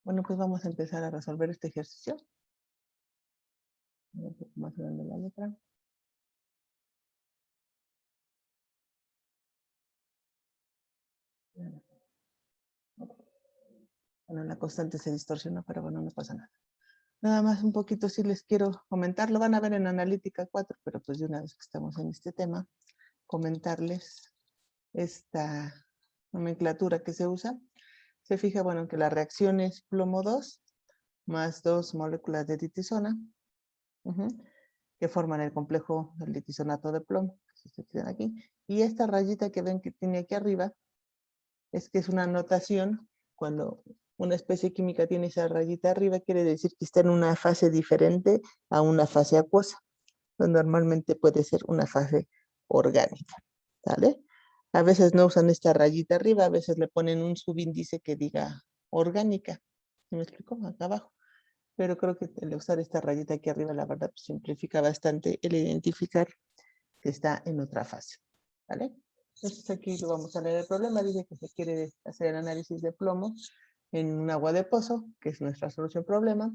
Bueno, pues vamos a empezar a resolver este ejercicio. Un poco más grande la letra. Bueno, la constante se distorsionó, pero bueno, no pasa nada. Nada más un poquito sí les quiero comentar. Lo van a ver en Analítica 4, pero pues de una vez que estamos en este tema, comentarles esta nomenclatura que se usa. Se fija, bueno, que la reacción es plomo 2 más 2 moléculas de litisona, que forman el complejo del litisonato de plomo, que se quedan aquí. Y esta rayita que ven que tiene aquí arriba, es que es una notación. Cuando una especie química tiene esa rayita arriba, quiere decir que está en una fase diferente a una fase acuosa. Normalmente puede ser una fase orgánica, ¿vale? A veces no usan esta rayita arriba, a veces le ponen un subíndice que diga orgánica. ¿Me explico? Acá abajo. Pero creo que el usar esta rayita aquí arriba, la verdad, pues, simplifica bastante el identificar que está en otra fase, ¿vale? Entonces aquí lo vamos a leer el problema. Dice que se quiere hacer el análisis de plomo en un agua de pozo, que es nuestra solución problema,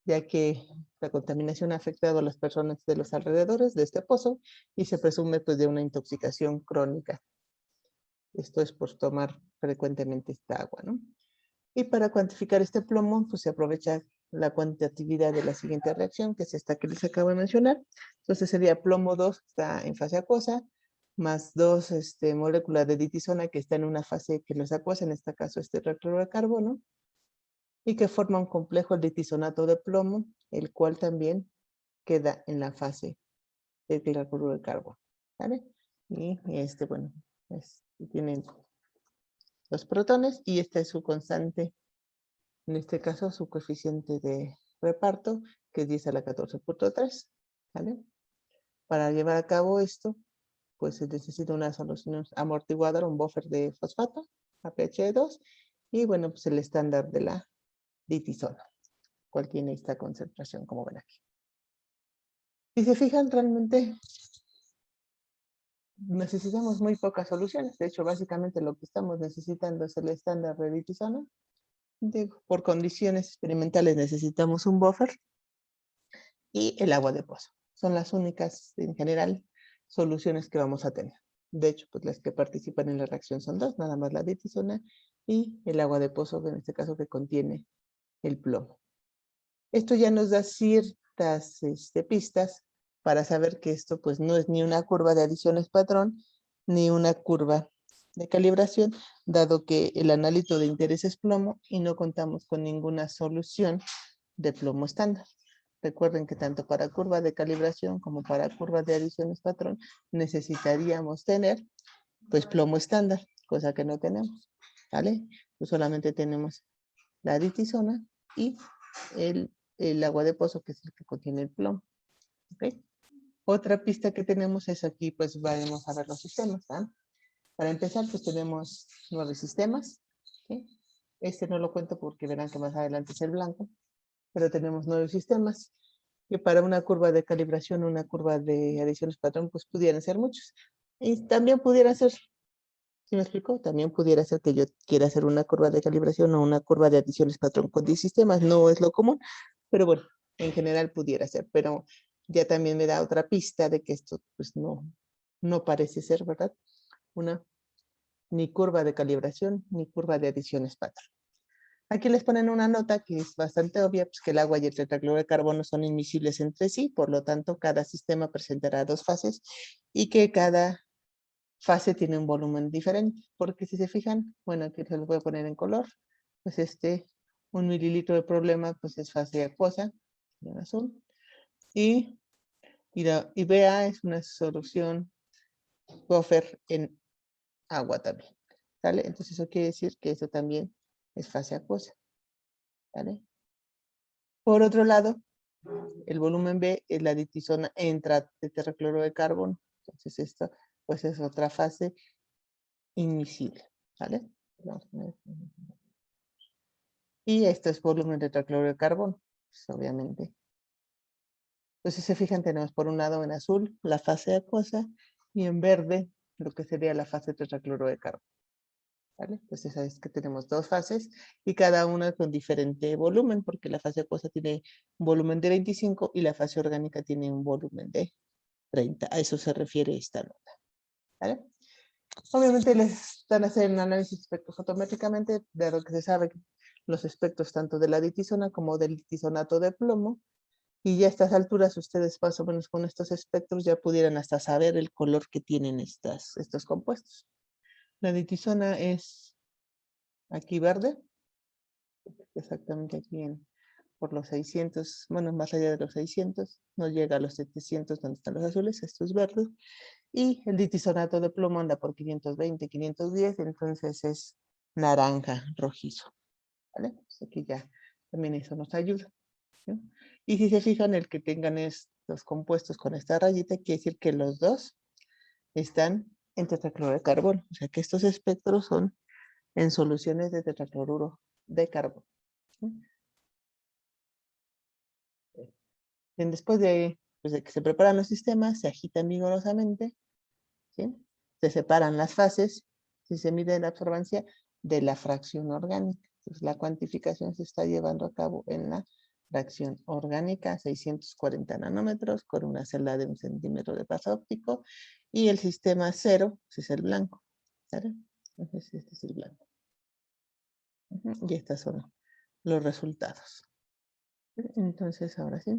ya que la contaminación ha afectado a las personas de los alrededores de este pozo y se presume pues de una intoxicación crónica. Esto es por tomar frecuentemente esta agua, ¿no? Y para cuantificar este plomo, pues se aprovecha la cuantitatividad de la siguiente reacción, que es esta que les acabo de mencionar. Entonces sería plomo 2, que está en fase acuosa, más 2 moléculas de litisona que está en una fase que no es acuosa, en este caso este tetracloruro de carbono, y que forma un complejo litisonato de plomo, el cual también queda en la fase del tetracloruro de carbono, ¿vale? Y bueno, tienen los protones y esta es su constante, en este caso su coeficiente de reparto, que es 10 a la 14.3, ¿vale? Para llevar a cabo esto, pues se necesita una solución amortiguadora, un buffer de fosfato, APH2, y bueno, pues el estándar de la litisona, cual tiene esta concentración, como ven aquí. Si se fijan, realmente necesitamos muy pocas soluciones. De hecho, básicamente lo que estamos necesitando es el estándar de litisona. Por condiciones experimentales necesitamos un buffer y el agua de pozo. Son las únicas, en general, soluciones que vamos a tener. De hecho, pues las que participan en la reacción son dos, nada más la litisona y el agua de pozo, en este caso que contiene el plomo. Esto ya nos da ciertas pistas para saber que esto pues no es ni una curva de adiciones patrón, ni una curva de calibración, dado que el analito de interés es plomo y no contamos con ninguna solución de plomo estándar. Recuerden que tanto para curva de calibración como para curva de adiciones patrón necesitaríamos tener pues plomo estándar, cosa que no tenemos, ¿vale? Pues solamente tenemos la litisona y el agua de pozo, que es el que contiene el plomo, ¿ok? Otra pista que tenemos es aquí, pues vamos a ver los sistemas, ¿verdad? Para empezar, pues tenemos 9 sistemas, ¿sí? Este no lo cuento porque verán que más adelante es el blanco, pero tenemos 9 sistemas, que para una curva de calibración, una curva de adiciones patrón, pues pudieran ser muchos. Y también pudiera ser, ¿sí me explico? También pudiera ser que yo quiera hacer una curva de calibración o una curva de adiciones patrón con 10 sistemas, no es lo común, pero bueno, en general pudiera ser, pero ya también me da otra pista de que esto pues no parece ser, ¿verdad? Una ni curva de calibración ni curva de adiciones patrón. Aquí les ponen una nota que es bastante obvia, pues que el agua y el tetracloruro de carbono son inmiscibles entre sí, por lo tanto cada sistema presentará dos fases y que cada fase tiene un volumen diferente, porque si se fijan, bueno, aquí se los voy a poner en color, pues 1 mililitro de problema, pues es fase acuosa, en azul, y BA es una solución buffer en agua también, ¿vale? Entonces eso quiere decir que esto también es fase acuosa, ¿vale? Por otro lado, el volumen B es la litisona entra de tetracloruro de carbono, entonces esto pues es otra fase inmiscible, ¿vale? Y esto es volumen de tetracloruro de carbono, pues obviamente. Entonces, si se fijan, tenemos por un lado en azul la fase acuosa y en verde lo que sería la fase tetracloruro de carbono. ¿vale? Entonces sabes que tenemos dos fases y cada una con diferente volumen, porque la fase acuosa tiene un volumen de 25 y la fase orgánica tiene un volumen de 30. A eso se refiere esta nota, ¿vale? Obviamente les dan a hacer un análisis espectrofotométricamente, de lo que se sabe los espectros tanto de la ditisona como del titonato de plomo, y ya a estas alturas ustedes más o menos con estos espectros ya pudieran hasta saber el color que tienen estos compuestos. La ditisona es aquí verde, exactamente aquí por los 600, bueno, más allá de los 600, no llega a los 700 donde están los azules, esto es verde, y el ditisonato de plomo anda por 520, 510, entonces es naranja rojizo, ¿vale? Pues aquí ya también eso nos ayuda, ¿no? Y si se fijan, el que tengan estos compuestos con esta rayita, quiere decir que los dos están en tetracloruro de carbono, o sea que estos espectros son en soluciones de tetracloruro de carbono, ¿sí? Bien, después pues, de que se preparan los sistemas, se agitan vigorosamente, ¿sí? Se separan las fases, si se mide la absorbancia de la fracción orgánica. Entonces, la cuantificación se está llevando a cabo en la fracción orgánica, 640 nanómetros, con una celda de 1 centímetro de paso óptico, y el sistema 0, pues es el blanco, ¿sale? Entonces, este es el blanco. Y estos son los resultados. Entonces, ahora sí,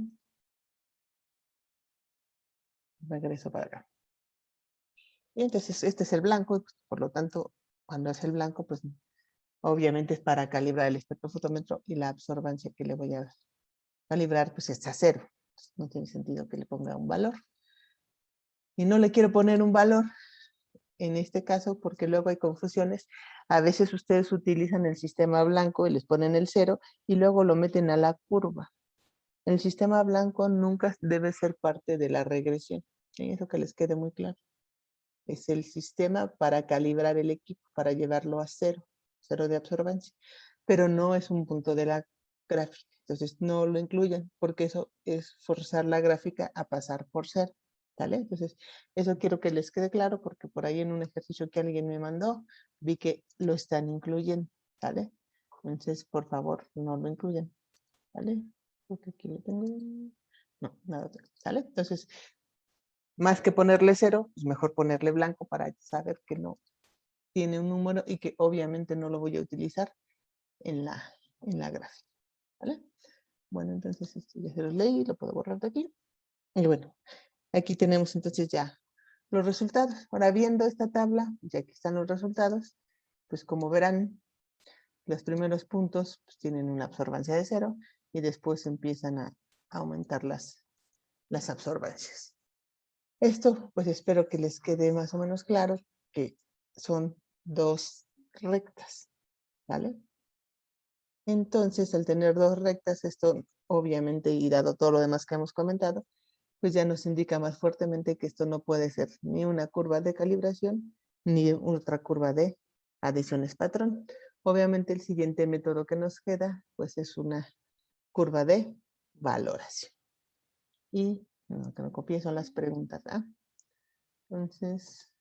regreso para acá. Y entonces, este es el blanco, y, pues, por lo tanto, cuando es el blanco, pues obviamente es para calibrar el espectrofotómetro y la absorbancia que le voy a calibrar, pues está a 0. No tiene sentido que le ponga un valor. Y no le quiero poner un valor en este caso porque luego hay confusiones. A veces ustedes utilizan el sistema blanco y les ponen el 0 y luego lo meten a la curva. El sistema blanco nunca debe ser parte de la regresión. ¿Sí? Eso que les quede muy claro. Es el sistema para calibrar el equipo, para llevarlo a 0, 0 de absorbancia. Pero no es un punto de la gráfica. Entonces no lo incluyan porque eso es forzar la gráfica a pasar por 0. ¿Vale? Entonces eso quiero que les quede claro porque por ahí en un ejercicio que alguien me mandó vi que lo están incluyendo. ¿Vale? Entonces por favor no lo incluyan. ¿Vale? Porque aquí lo tengo. No, nada. ¿Sale? Entonces más que ponerle 0, pues mejor ponerle blanco para saber que no tiene un número y que obviamente no lo voy a utilizar en la gráfica. ¿Vale? Bueno, entonces esto ya se los leí, lo puedo borrar de aquí. Y bueno, aquí tenemos entonces ya los resultados. Ahora viendo esta tabla, ya que están los resultados, pues como verán, los primeros puntos pues, tienen una absorbancia de 0 y después empiezan a aumentar las absorbancias. Esto, pues espero que les quede más o menos claro que son dos rectas, ¿vale? Entonces, al tener dos rectas, esto obviamente, y dado todo lo demás que hemos comentado, pues ya nos indica más fuertemente que esto no puede ser ni una curva de calibración, ni otra curva de adiciones patrón. Obviamente, el siguiente método que nos queda, pues es una curva de valoración. Y lo que no copié son las preguntas, ¿ah? Entonces,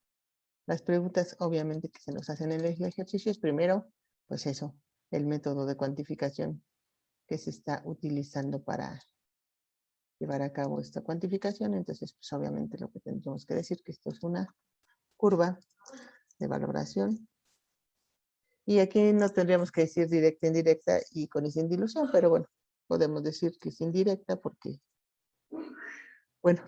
las preguntas obviamente que se nos hacen en el ejercicio es primero, pues eso, el método de cuantificación que se está utilizando para llevar a cabo esta cuantificación. Entonces, pues obviamente lo que tendríamos que decir que esto es una curva de valoración. Y aquí no tendríamos que decir directa, indirecta y con y sin dilución, pero bueno, podemos decir que es indirecta porque, bueno,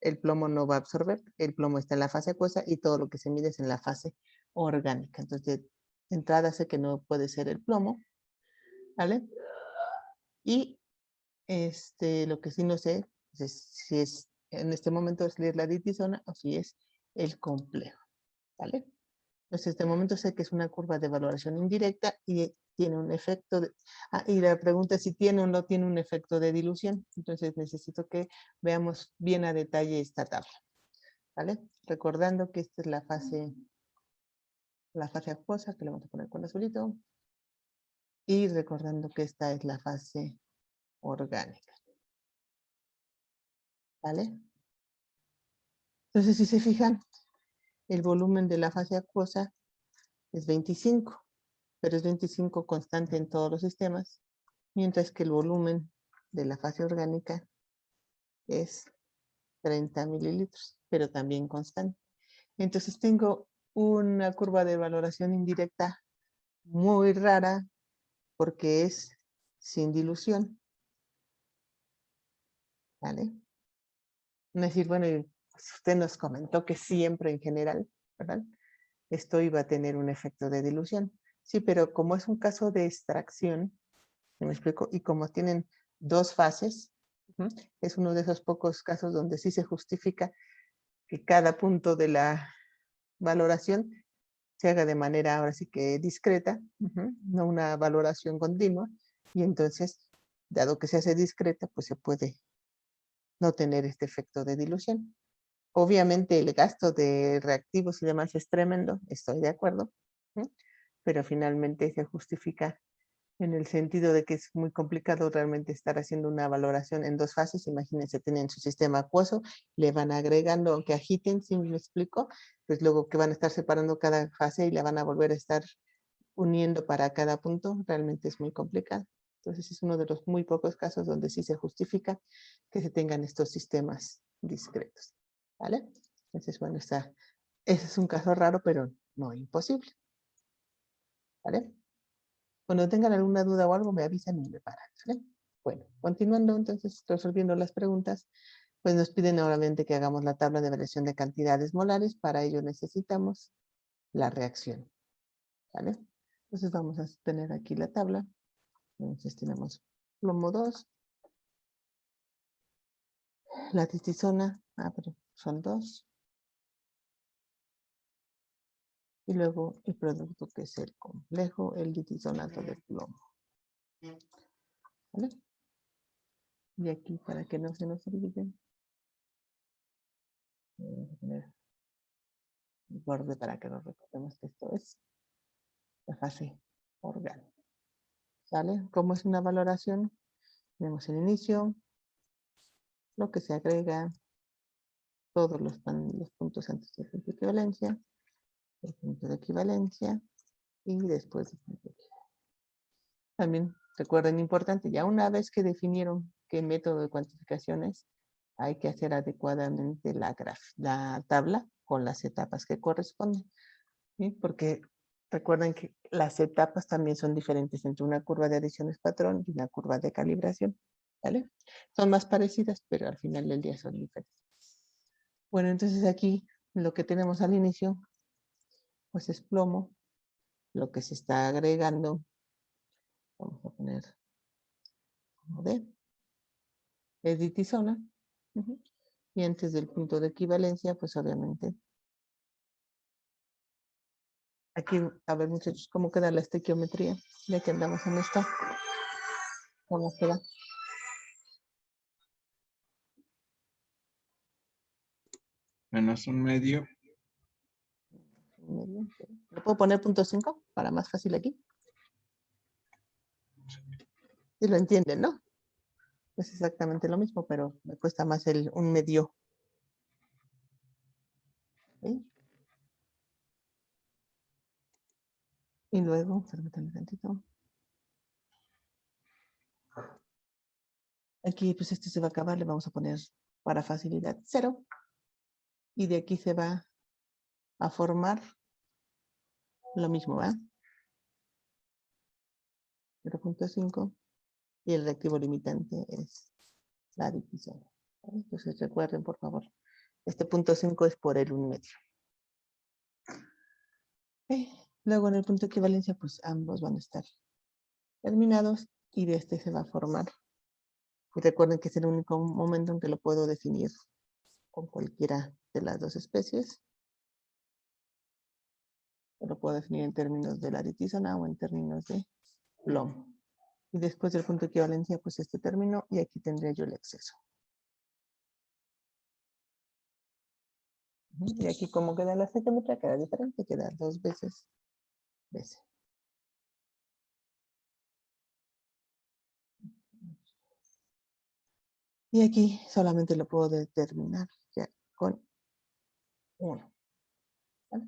el plomo no va a absorber, el plomo está en la fase acuosa y todo lo que se mide es en la fase orgánica. Entonces, de entrada sé que no puede ser el plomo, ¿vale? Y lo que sí no sé es si es en este momento es la ditisona o si es el complejo, ¿vale? Entonces, en este momento sé que es una curva de valoración indirecta y tiene un efecto de... Ah, y la pregunta es si tiene o no tiene un efecto de dilución. Entonces, necesito que veamos bien a detalle esta tabla, ¿vale? Recordando que esta es la fase acuosa, que le vamos a poner con azulito. Y recordando que esta es la fase orgánica, ¿vale? Entonces, si se fijan, el volumen de la fase acuosa es 25, pero es 25 constante en todos los sistemas, mientras que el volumen de la fase orgánica es 30 mililitros, pero también constante. Entonces tengo una curva de valoración indirecta muy rara porque es sin dilución. ¿Vale? No es decir, bueno, usted nos comentó que siempre en general, ¿verdad? Esto iba a tener un efecto de dilución. Sí, pero como es un caso de extracción, ¿me explico? Y como tienen dos fases, es uno de esos pocos casos donde sí se justifica que cada punto de la valoración se haga de manera ahora sí que discreta, no una valoración continua, y entonces, dado que se hace discreta, pues se puede no tener este efecto de dilución. Obviamente el gasto de reactivos y demás es tremendo, estoy de acuerdo, pero finalmente se justifica en el sentido de que es muy complicado realmente estar haciendo una valoración en dos fases. Imagínense, tienen su sistema acuoso, le van agregando, aunque agiten, si me explico, pues luego que van a estar separando cada fase y la van a volver a estar uniendo para cada punto, realmente es muy complicado. Entonces es uno de los muy pocos casos donde sí se justifica que se tengan estos sistemas discretos. ¿Vale? Entonces, bueno, ese es un caso raro, pero no imposible. ¿Vale? Cuando tengan alguna duda o algo, me avisan y me paran. ¿Vale? Bueno, continuando entonces, resolviendo las preguntas, pues nos piden nuevamente que hagamos la tabla de variación de cantidades molares. Para ello necesitamos la reacción. ¿Vale? Entonces vamos a tener aquí la tabla. Entonces tenemos plomo 2, la tizona, pero son 2, y luego el producto que es el complejo, el ditisonato de plomo. ¿Vale? Y aquí, para que no se nos olviden, vamos a poner el borde para que nos recordemos que esto es la fase orgánica. ¿Sale? Como es una valoración, tenemos el inicio, lo que se agrega, todos los puntos antes del punto de equivalencia, el punto de equivalencia, y después del punto de equivalencia. También recuerden, importante, ya una vez que definieron qué método de cuantificación es, hay que hacer adecuadamente la tabla con las etapas que corresponden. ¿Sí? Porque recuerden que las etapas también son diferentes entre una curva de adiciones patrón y una curva de calibración. ¿Vale? Son más parecidas, pero al final del día son diferentes. Bueno, entonces aquí lo que tenemos al inicio, pues es plomo. Lo que se está agregando, vamos a poner como D, es ditisona. Y antes del punto de equivalencia, pues obviamente. Aquí, a ver muchachos, ¿cómo queda la estequiometría? Ya que andamos en esto. ¿Cómo queda? -1/2. ¿Le puedo poner 0.5 para más fácil aquí? Sí lo entienden, ¿no? Es exactamente lo mismo, pero me cuesta más un medio. ¿Sí? Y luego, permítanme tantito. Aquí, pues este se va a acabar, le vamos a poner para facilidad 0. Y de aquí se va a formar lo mismo, ¿va? 0.5. Y el reactivo limitante es la ditisona. ¿Vale? Entonces recuerden, por favor, este 0.5 es por el 1/2. Luego en el punto de equivalencia, pues ambos van a estar terminados y de este se va a formar. Y recuerden que es el único momento en que lo puedo definir con cualquiera de las dos especies. Lo puedo definir en términos de la ditisona o en términos de plomo. Y después del punto de equivalencia, pues este término, y aquí tendría yo el exceso. Y aquí como queda la estequiometría, queda diferente, queda 2 veces BC. Y aquí solamente lo puedo determinar ya con 1. ¿Vale?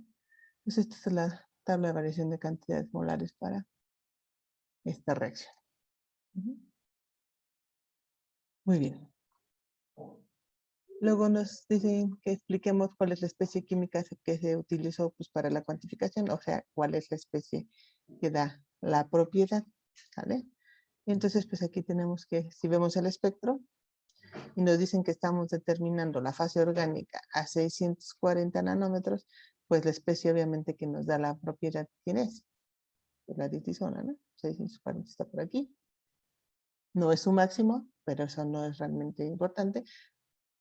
Pues esta es la tabla de variación de cantidades molares para esta reacción. Muy bien. Luego nos dicen que expliquemos cuál es la especie química que se utilizó pues, para la cuantificación, o sea, cuál es la especie que da la propiedad, ¿vale? Y entonces, pues aquí tenemos que, si vemos el espectro, y nos dicen que estamos determinando la fase orgánica a 640 nanómetros, pues la especie obviamente que nos da la propiedad, ¿quién es? Pues la ditisona, ¿no? 640 está por aquí. No es su máximo, pero eso no es realmente importante.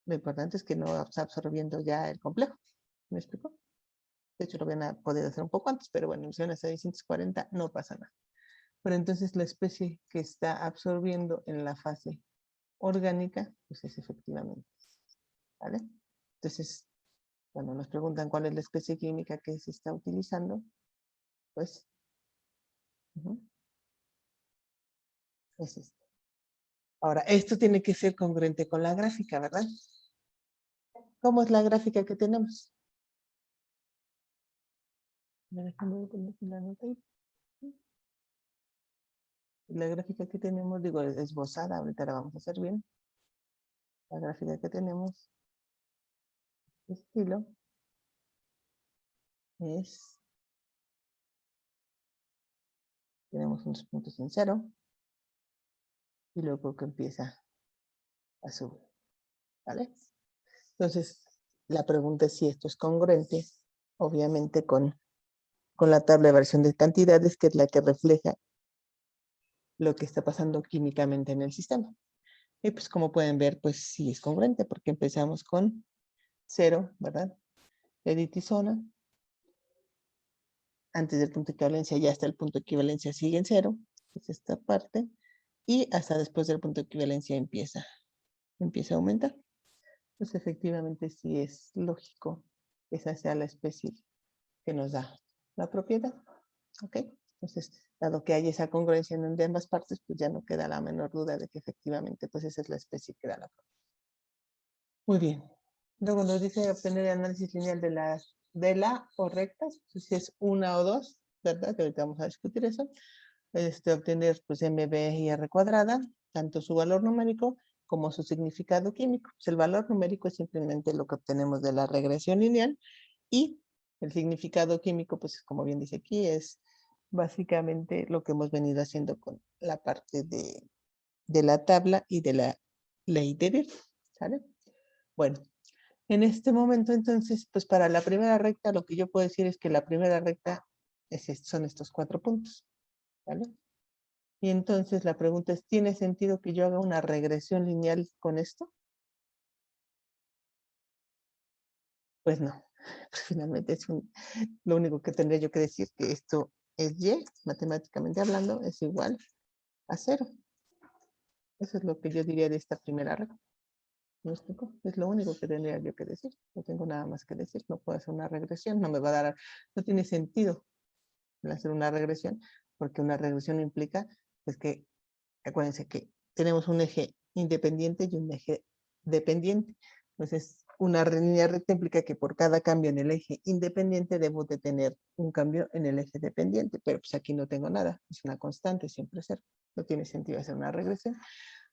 Lo importante es que no está absorbiendo ya el complejo. ¿Me explico? De hecho, lo hubieran podido hacer un poco antes, pero bueno, en 640 no pasa nada. Pero entonces la especie que está absorbiendo en la fase orgánica, pues es efectivamente, ¿vale? Entonces, cuando nos preguntan cuál es la especie química que se está utilizando, pues es esto. Ahora, esto tiene que ser congruente con la gráfica, ¿verdad? ¿Cómo es la gráfica que tenemos? La gráfica que tenemos, digo, es esbozada, ahorita la vamos a hacer bien. La gráfica que tenemos, estilo, es, tenemos unos puntos en cero, y luego que empieza a subir, ¿vale? Entonces, la pregunta es si esto es congruente, obviamente con la tabla de variación de cantidades, que es la que refleja lo que está pasando químicamente en el sistema. Y pues como pueden ver, pues sí es congruente, porque empezamos con 0, ¿verdad? De ditisona. Antes del punto de equivalencia, ya hasta el punto de equivalencia sigue en 0, es esta parte, y hasta después del punto de equivalencia empieza a aumentar. Pues efectivamente sí es lógico que esa sea la especie que nos da la propiedad. ¿Ok? Entonces, dado que hay esa congruencia en ambas partes, pues ya no queda la menor duda de que efectivamente pues esa es la especie que da la propiedad. Muy bien. Luego nos dice obtener el análisis lineal de la o rectas, pues si es una o dos, ¿verdad? Que ahorita vamos a discutir eso. Obtener pues MB y R cuadrada, tanto su valor numérico como su significado químico. Pues el valor numérico es simplemente lo que obtenemos de la regresión lineal y el significado químico, pues como bien dice aquí, es básicamente lo que hemos venido haciendo con la parte de la tabla y de la ley de Dirk, ¿sale? Bueno, en este momento entonces, pues para la primera recta lo que yo puedo decir es que la primera recta son estos 4 puntos, ¿vale? Y entonces la pregunta es, ¿tiene sentido que yo haga una regresión lineal con esto? Pues no. Finalmente lo único que tendría yo que decir que esto es y, matemáticamente hablando, es igual a 0. Eso es lo que yo diría de esta primera recta. ¿Me explico? Es lo único que tendría yo que decir. No tengo nada más que decir. No puedo hacer una regresión. No me va a dar, no tiene sentido hacer una regresión, porque una regresión implica, pues que, acuérdense que tenemos un eje independiente y un eje dependiente. Entonces, una línea recta implica que por cada cambio en el eje independiente debo de tener un cambio en el eje dependiente, pero pues aquí no tengo nada, es una constante, siempre cero. No tiene sentido hacer una regresión.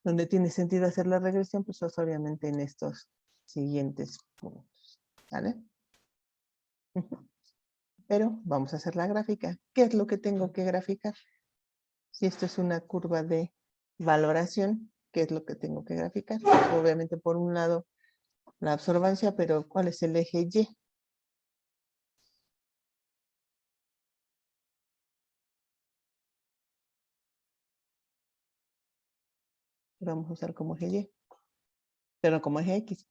Donde tiene sentido hacer la regresión, pues es obviamente en estos siguientes puntos, ¿vale? Pero vamos a hacer la gráfica. ¿Qué es lo que tengo que graficar? Si esto es una curva de valoración, ¿qué es lo que tengo que graficar? Pues obviamente por un lado la absorbancia, pero ¿cuál es el eje Y? Lo vamos a usar como eje Y, pero como eje X.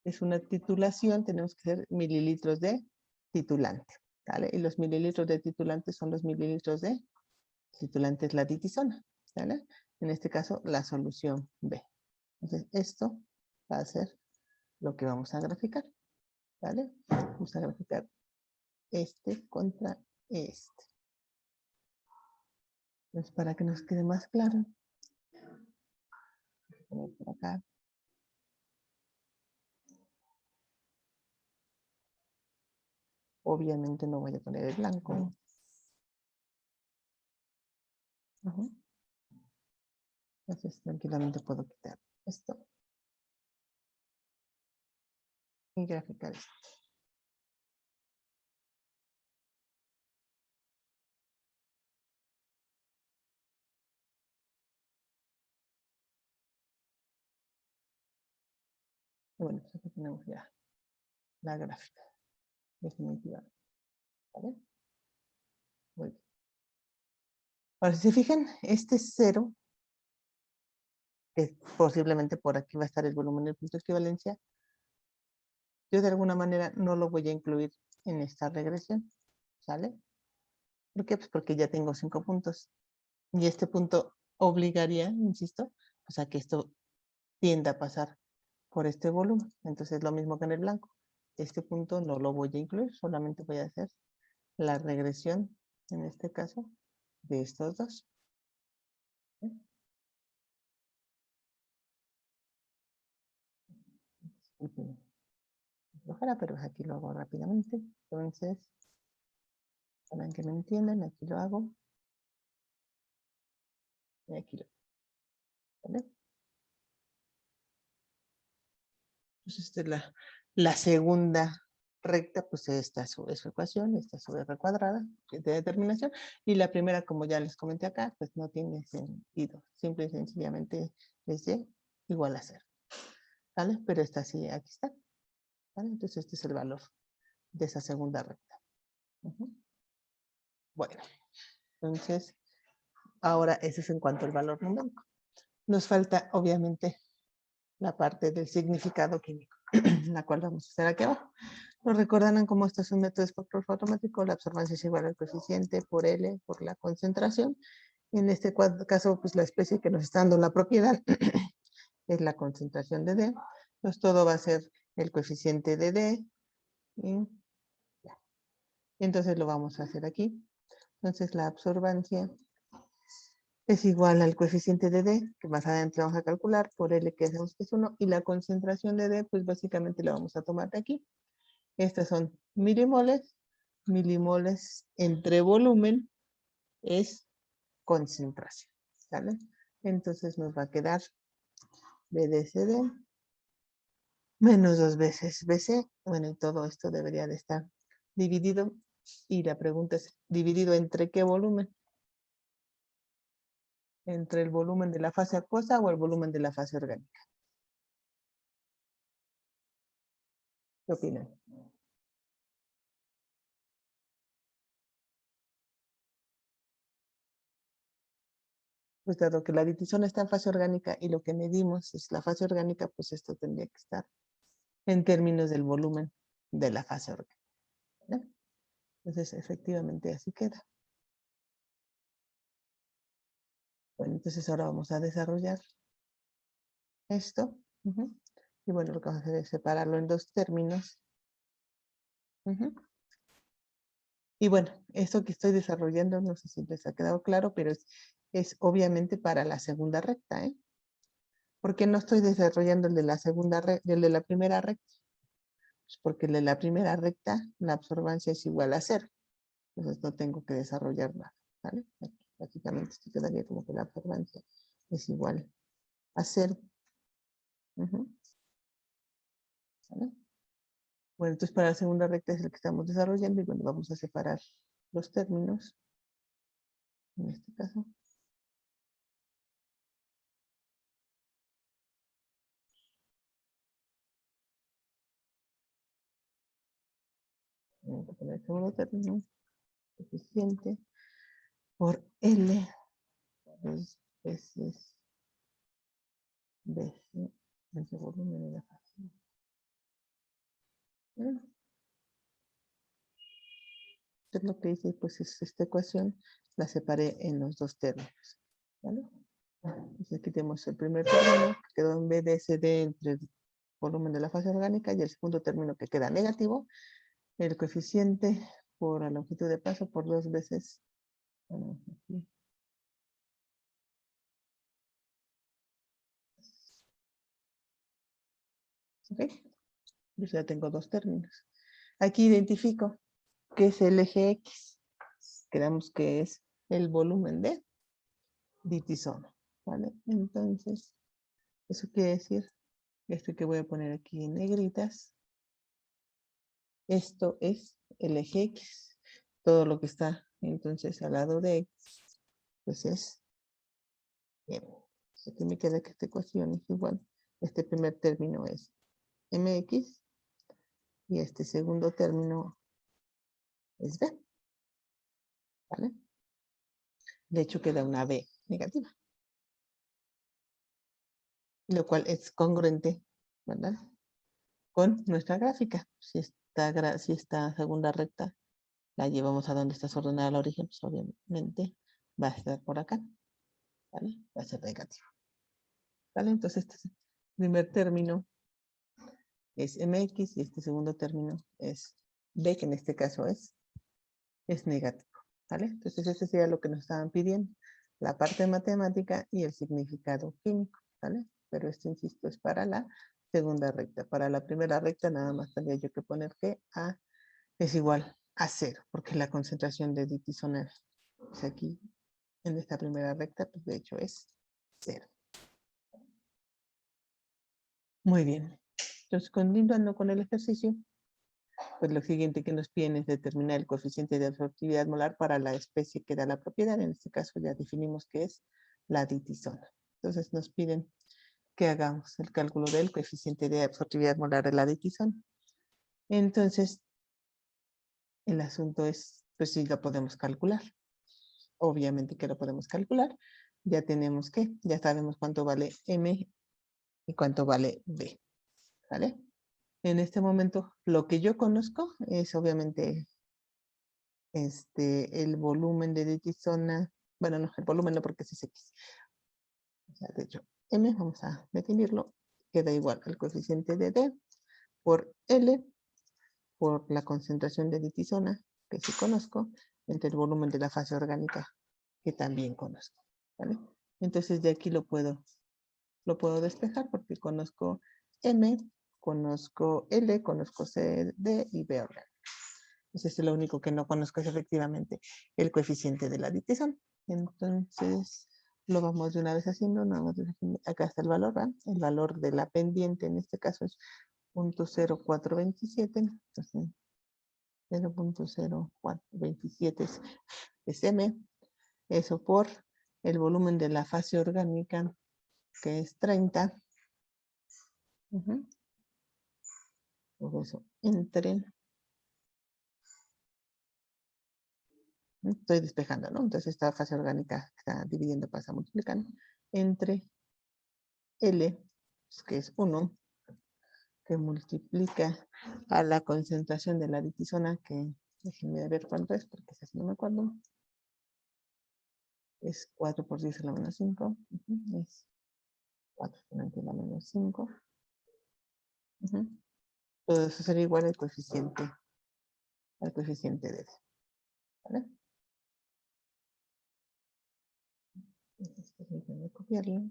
Es una titulación, tenemos que hacer mililitros de titulante, ¿vale? Y los mililitros de titulante son los mililitros de titulante, es la ditisona, ¿vale? En este caso, la solución B. Entonces, esto va a ser lo que vamos a graficar, ¿vale? Vamos a graficar este contra este. Entonces, para que nos quede más claro, voy a poner por acá. obviamente no voy a poner el blanco. Ujú. Entonces tranquilamente puedo quitar esto y graficar esto. Y bueno, pues aquí tenemos ya la gráfica definitiva. ¿Vale? Muy bien. Ahora, si se fijan, este 0, que posiblemente por aquí va a estar el volumen del punto de equivalencia, yo de alguna manera no lo voy a incluir en esta regresión. ¿Sale? ¿Por qué? Pues porque ya tengo 5 puntos. Y este punto obligaría, insisto, pues a que esto tienda a pasar por este volumen. Entonces lo mismo que en el blanco. Este punto no lo voy a incluir, solamente voy a hacer la regresión, en este caso, de estos dos. ¿Sí? Ojalá, pero aquí lo hago rápidamente. Entonces, para que me entiendan, aquí lo hago. Y aquí lo hago. ¿Vale? Pues esta es la segunda recta, pues esta es su ecuación, esta es su R cuadrada de determinación. Y la primera, como ya les comenté acá, pues no tiene sentido. Simple y sencillamente es Y igual a 0. ¿Vale? Pero esta sí, aquí está. ¿Vale? Entonces este es el valor de esa segunda recta. Ujú. Bueno, entonces ahora ese es en cuanto al valor numérico. Nos falta obviamente la parte del significado químico, la cual vamos a hacer aquí abajo. Lo recordarán como esto es un método espectrógrafo automático, la absorbancia es igual al coeficiente por L por la concentración. En este caso, pues la especie que nos está dando la propiedad es la concentración de D. Pues todo va a ser el coeficiente de D. Y entonces lo vamos a hacer aquí. Entonces la absorbancia es igual al coeficiente de D, que más adelante vamos a calcular, por L que sabemos que es 1, y la concentración de D, pues básicamente la vamos a tomar de aquí. Estas son milimoles. Milimoles entre volumen es concentración. ¿Sale? Entonces nos va a quedar BDCD menos 2 veces BC. Bueno, y todo esto debería de estar dividido. Y la pregunta es, ¿dividido entre qué volumen? ¿Entre el volumen de la fase acuosa o el volumen de la fase orgánica? ¿Qué opinan? Pues dado que la ditisona está en fase orgánica y lo que medimos es la fase orgánica, pues esto tendría que estar en términos del volumen de la fase orgánica. ¿No? Entonces, efectivamente, así queda. Bueno, entonces ahora vamos a desarrollar esto. Ujú. Y bueno, lo que vamos a hacer es separarlo en dos términos. Ujú. Y bueno, esto que estoy desarrollando, no sé si les ha quedado claro, pero es obviamente para la segunda recta, ¿eh? ¿Por qué no estoy desarrollando el de la segunda el de la primera recta? Pues porque el de la primera recta, la absorbancia es igual a 0. Entonces no tengo que desarrollar nada. ¿Vale? Aquí, básicamente esto quedaría como que la absorbancia es igual a 0. Ujú. ¿Vale? Bueno, entonces para la segunda recta es el que estamos desarrollando y bueno, vamos a separar los términos. En este caso. Vamos a poner el segundo término. Coeficiente por L. 2 veces BC. El volumen de la fase. ¿Vale? Entonces lo que hice pues es esta ecuación. La separé en los dos términos. ¿Vale? Entonces aquí tenemos el primer término que quedó en BDSD entre el volumen de la fase orgánica y el segundo término que queda negativo. El coeficiente por la longitud de paso por 2 veces. Bueno, aquí. ¿Ok? Yo ya tengo dos términos. Aquí identifico ¿Qué es el eje X? Quedamos que es el volumen de ditisona, ¿vale? Entonces, eso quiere decir, esto que voy a poner aquí en negritas, esto es el eje X. Todo lo que está entonces al lado de X, pues es M. Aquí me queda que esta ecuación es igual. Este primer término es MX y este segundo término es B, ¿vale? De hecho queda una B negativa, lo cual es congruente, ¿verdad? Con nuestra gráfica. Si esta segunda recta la llevamos a donde está desordenada el origen, pues obviamente va a estar por acá, ¿vale? Va a ser negativo, ¿vale? Entonces este primer término es MX y este segundo término es B, que en este caso es negativo, ¿vale? Entonces eso sería lo que nos estaban pidiendo, la parte matemática y el significado químico, ¿vale? Pero esto, insisto, es para la segunda recta. Para la primera recta nada más tendría yo que poner que A es igual a 0, porque la concentración de ditisona pues aquí en esta primera recta, pues de hecho es 0. Muy bien. Entonces, continuando con el ejercicio, pues lo siguiente que nos piden es determinar el coeficiente de absortividad molar para la especie que da la propiedad. En este caso ya definimos que es la ditisona. Entonces nos piden que hagamos el cálculo del coeficiente de absortividad molar de la ditisona. Entonces, el asunto es, pues si lo podemos calcular. Obviamente que lo podemos calcular. Ya tenemos que, ya sabemos cuánto vale M y cuánto vale B. ¿Vale? En este momento, lo que yo conozco es obviamente el volumen de ditisona. Bueno, no, el volumen no, porque es X. O sea, de hecho, M, vamos a definirlo, queda igual al coeficiente de D por L por la concentración de ditisona, que sí conozco, entre el volumen de la fase orgánica, que también conozco, ¿vale? Entonces de aquí lo puedo despejar porque conozco M, conozco L, conozco C, D y B orgánica. Entonces lo único que no conozco es efectivamente el coeficiente de la ditisona. Entonces lo vamos de una vez haciendo, acá está el valor, ¿verdad? El valor de la pendiente en este caso es 0.0427, entonces 0.0427 es M, eso por el volumen de la fase orgánica, que es 30. Por eso, estoy despejando, ¿no? Entonces esta fase orgánica está dividiendo, pasa multiplicando, entre L, que es 1, que multiplica a la concentración de la ditisona, que déjenme ver cuánto es, porque así no me acuerdo. Es 4 por 10 a la menos 5. Es 4 por 10 a la menos 5. Todo eso sería igual al coeficiente de D. ¿Vale? Entonces, permítanme copiarlo.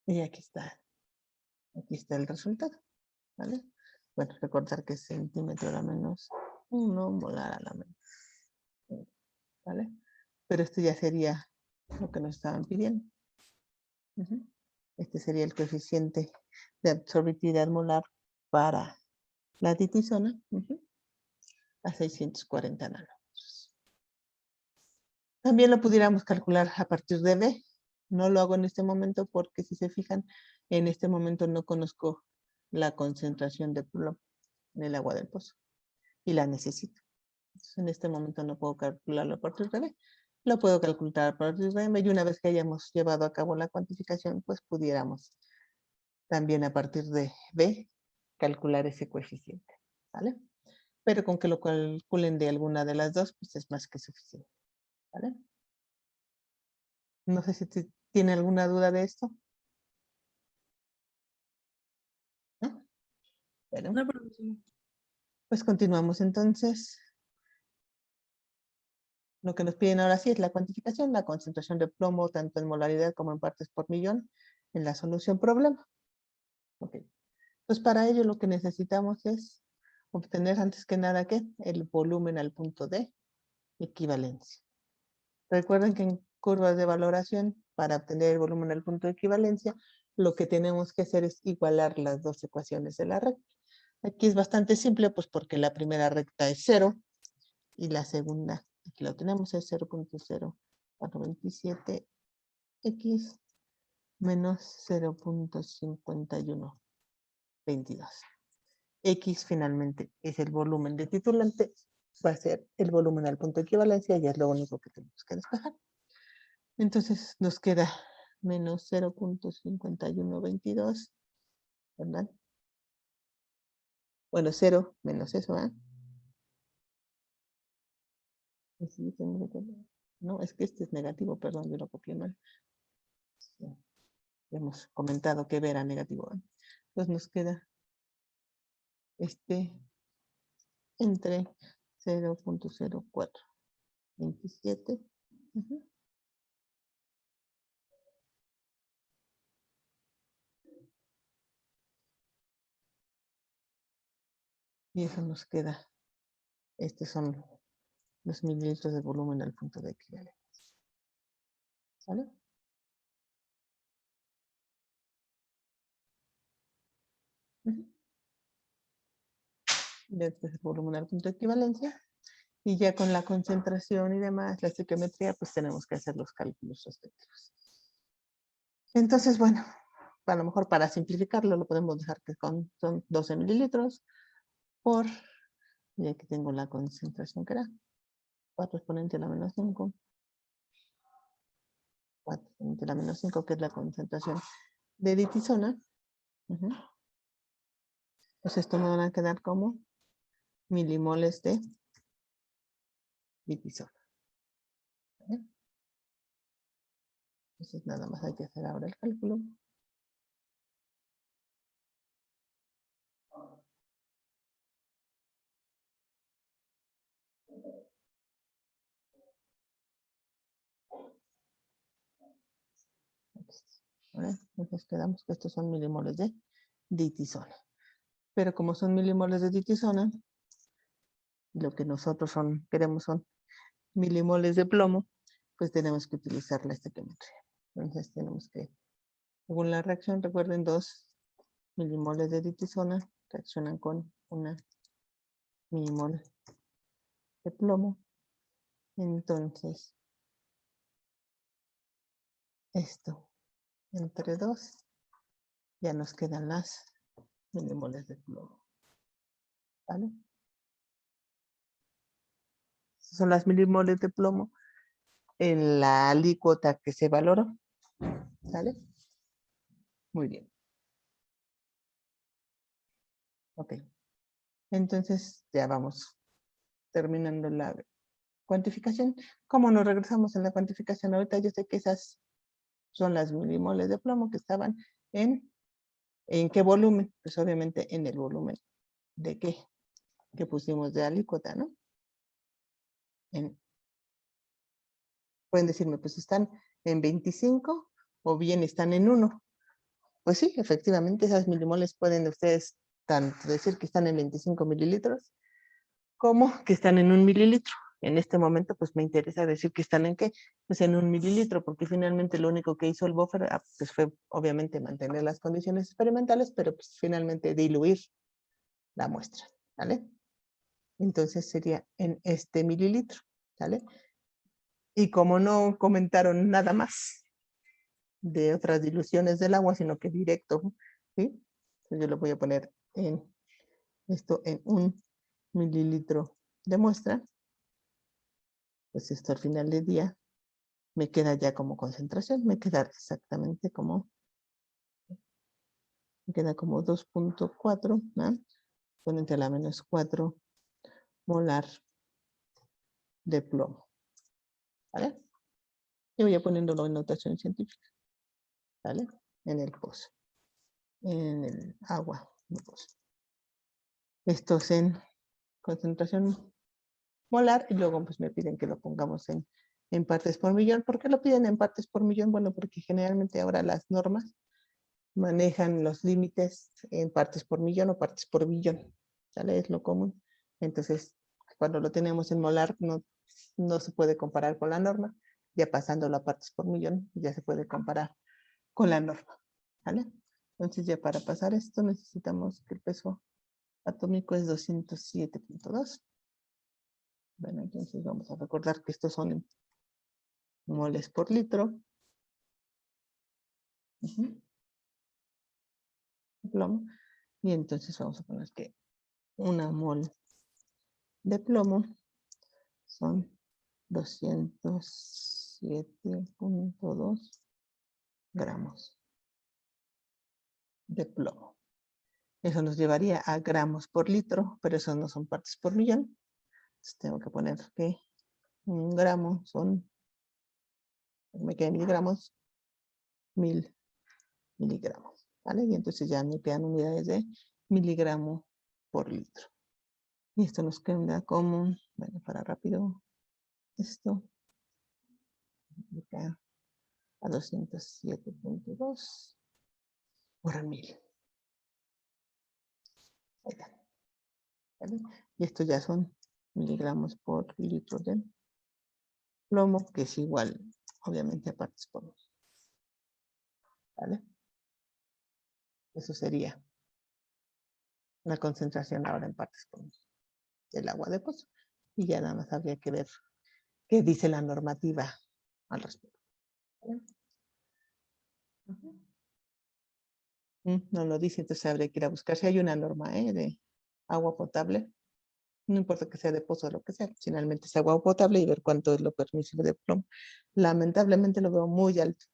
Y aquí está el resultado. ¿Vale? Bueno, recordar que es centímetro a la menos 1, molar a la menos 1, ¿vale? Pero esto ya sería lo que nos estaban pidiendo. Este sería el coeficiente de absorbitividad molar para la ditisona a 640 nanómetros. También lo pudiéramos calcular a partir de B. No lo hago en este momento porque si se fijan, en este momento no conozco la concentración de plomo en el agua del pozo y la necesito. Entonces, en este momento no puedo calcularlo a partir de B. Lo puedo calcular a partir de M y una vez que hayamos llevado a cabo la cuantificación, pues pudiéramos también a partir de B calcular ese coeficiente, ¿vale? Pero con que lo calculen de alguna de las dos, pues es más que suficiente, ¿vale? No sé si tiene alguna duda de esto. ¿No? Bueno, No, profesor. pues continuamos entonces. Lo que nos piden ahora sí es la cuantificación, la concentración de plomo, tanto en molaridad como en partes por millón, en la solución problema. Ok. Pues para ello lo que necesitamos es obtener antes que nada ¿qué? El volumen al punto de equivalencia. Recuerden que en curvas de valoración, para obtener el volumen al punto de equivalencia, lo que tenemos que hacer es igualar las dos ecuaciones de la recta. Aquí es bastante simple, pues porque la primera recta es 0 y la segunda, aquí lo tenemos, es 0.0427x menos 0.5122. X finalmente es el volumen de titulante, va a ser el volumen al punto de equivalencia y es lo único que tenemos que despejar. Entonces nos queda menos 0.5122, ¿verdad? Bueno, 0 menos eso, ¿eh? No, es que este es negativo, perdón, yo lo copié mal. Sí, hemos comentado que B era negativo, ¿eh? Entonces nos queda entre 0.0427. Y eso nos queda. Estos son los mililitros de volumen al punto de equivalencia. ¿Sale? Después el volumen al punto de equivalencia. Y ya con la concentración y demás, la estequiometría, pues tenemos que hacer los cálculos respectivos. Entonces, bueno, a lo mejor para simplificarlo lo podemos dejar que son 12 mililitros por, y aquí tengo la concentración que era 4 exponente a la menos 5, 4 exponente a la menos 5, que es la concentración de ditisona. Pues esto me van a quedar como milimoles de ditisona. ¿Vale? Entonces nada más hay que hacer ahora el cálculo. ¿Vale? Entonces quedamos que estos son milimoles de ditisona. Pero como son milimoles de ditisona, lo que nosotros queremos son milimoles de plomo, pues tenemos que utilizar la estequiometría. Entonces tenemos que, según la reacción, recuerden, 2 milimoles de ditisona reaccionan con 1 milimol de plomo. Entonces, esto entre 2, ya nos quedan las milimoles de plomo. ¿Vale? Son las milimoles de plomo en la alícuota que se valoró. ¿Sale? Muy bien. Ok. Entonces, ya vamos terminando la cuantificación. ¿Cómo nos regresamos en la cuantificación? Ahorita yo sé que esas son las milimoles de plomo que estaban ¿en qué volumen? Pues obviamente en el volumen de qué que pusimos de alícuota, ¿no? Pueden decirme, pues están en 25 o bien están en 1. Pues sí, efectivamente esas milimoles pueden ustedes tanto decir que están en 25 mililitros como que están en 1 mililitro. En este momento, pues me interesa decir que están en qué, pues en 1 mililitro, porque finalmente lo único que hizo el buffer pues fue obviamente mantener las condiciones experimentales, pero pues finalmente diluir la muestra, ¿vale? Entonces sería en este mililitro, ¿vale? Y como no comentaron nada más de otras diluciones del agua, sino que directo, ¿sí? Entonces yo lo voy a poner en esto en 1 mililitro de muestra. Pues esto al final del día me queda ya como concentración, me queda exactamente como, me queda como 2.4, ¿no? Ponente a la menos 4 molar de plomo, ¿vale? Y voy a poniéndolo en notación científica, ¿vale? En el pozo, en el agua, en el pozo. Estos en concentración molar y luego pues me piden que lo pongamos en partes por millón. ¿Por qué lo piden en partes por millón? Bueno, porque generalmente ahora las normas manejan los límites en partes por millón o partes por billón. ¿Sale? Es lo común. Entonces, cuando lo tenemos en molar, no se puede comparar con la norma. Ya pasándolo a partes por millón, ya se puede comparar con la norma. ¿Vale? Entonces, ya para pasar esto, necesitamos que el peso atómico es 207.2. Bueno, entonces vamos a recordar que estos son moles por litro. Plomo. Y entonces vamos a poner que una mol de plomo son 207.2 gramos de plomo. Eso nos llevaría a gramos por litro, pero eso no son partes por millón. Entonces tengo que poner que un gramo son, me quedan miligramos, 1000 miligramos. ¿Vale? Y entonces ya me quedan unidades de miligramo por litro. Y esto nos queda como, bueno, para rápido, esto acá a 207.2 por 1000. Ahí está. ¿Vale? Y esto ya son miligramos por litro de plomo, que es igual, obviamente, a partes por millón. ¿Vale? Eso sería la concentración ahora en partes por millón del agua de pozo. Y ya nada más habría que ver qué dice la normativa al respecto. ¿Vale? No lo dice, entonces habría que ir a buscar si hay una norma de agua potable. No importa que sea de pozo o lo que sea, finalmente es agua potable y ver cuánto es lo permisible de plomo. Lamentablemente lo veo muy alto.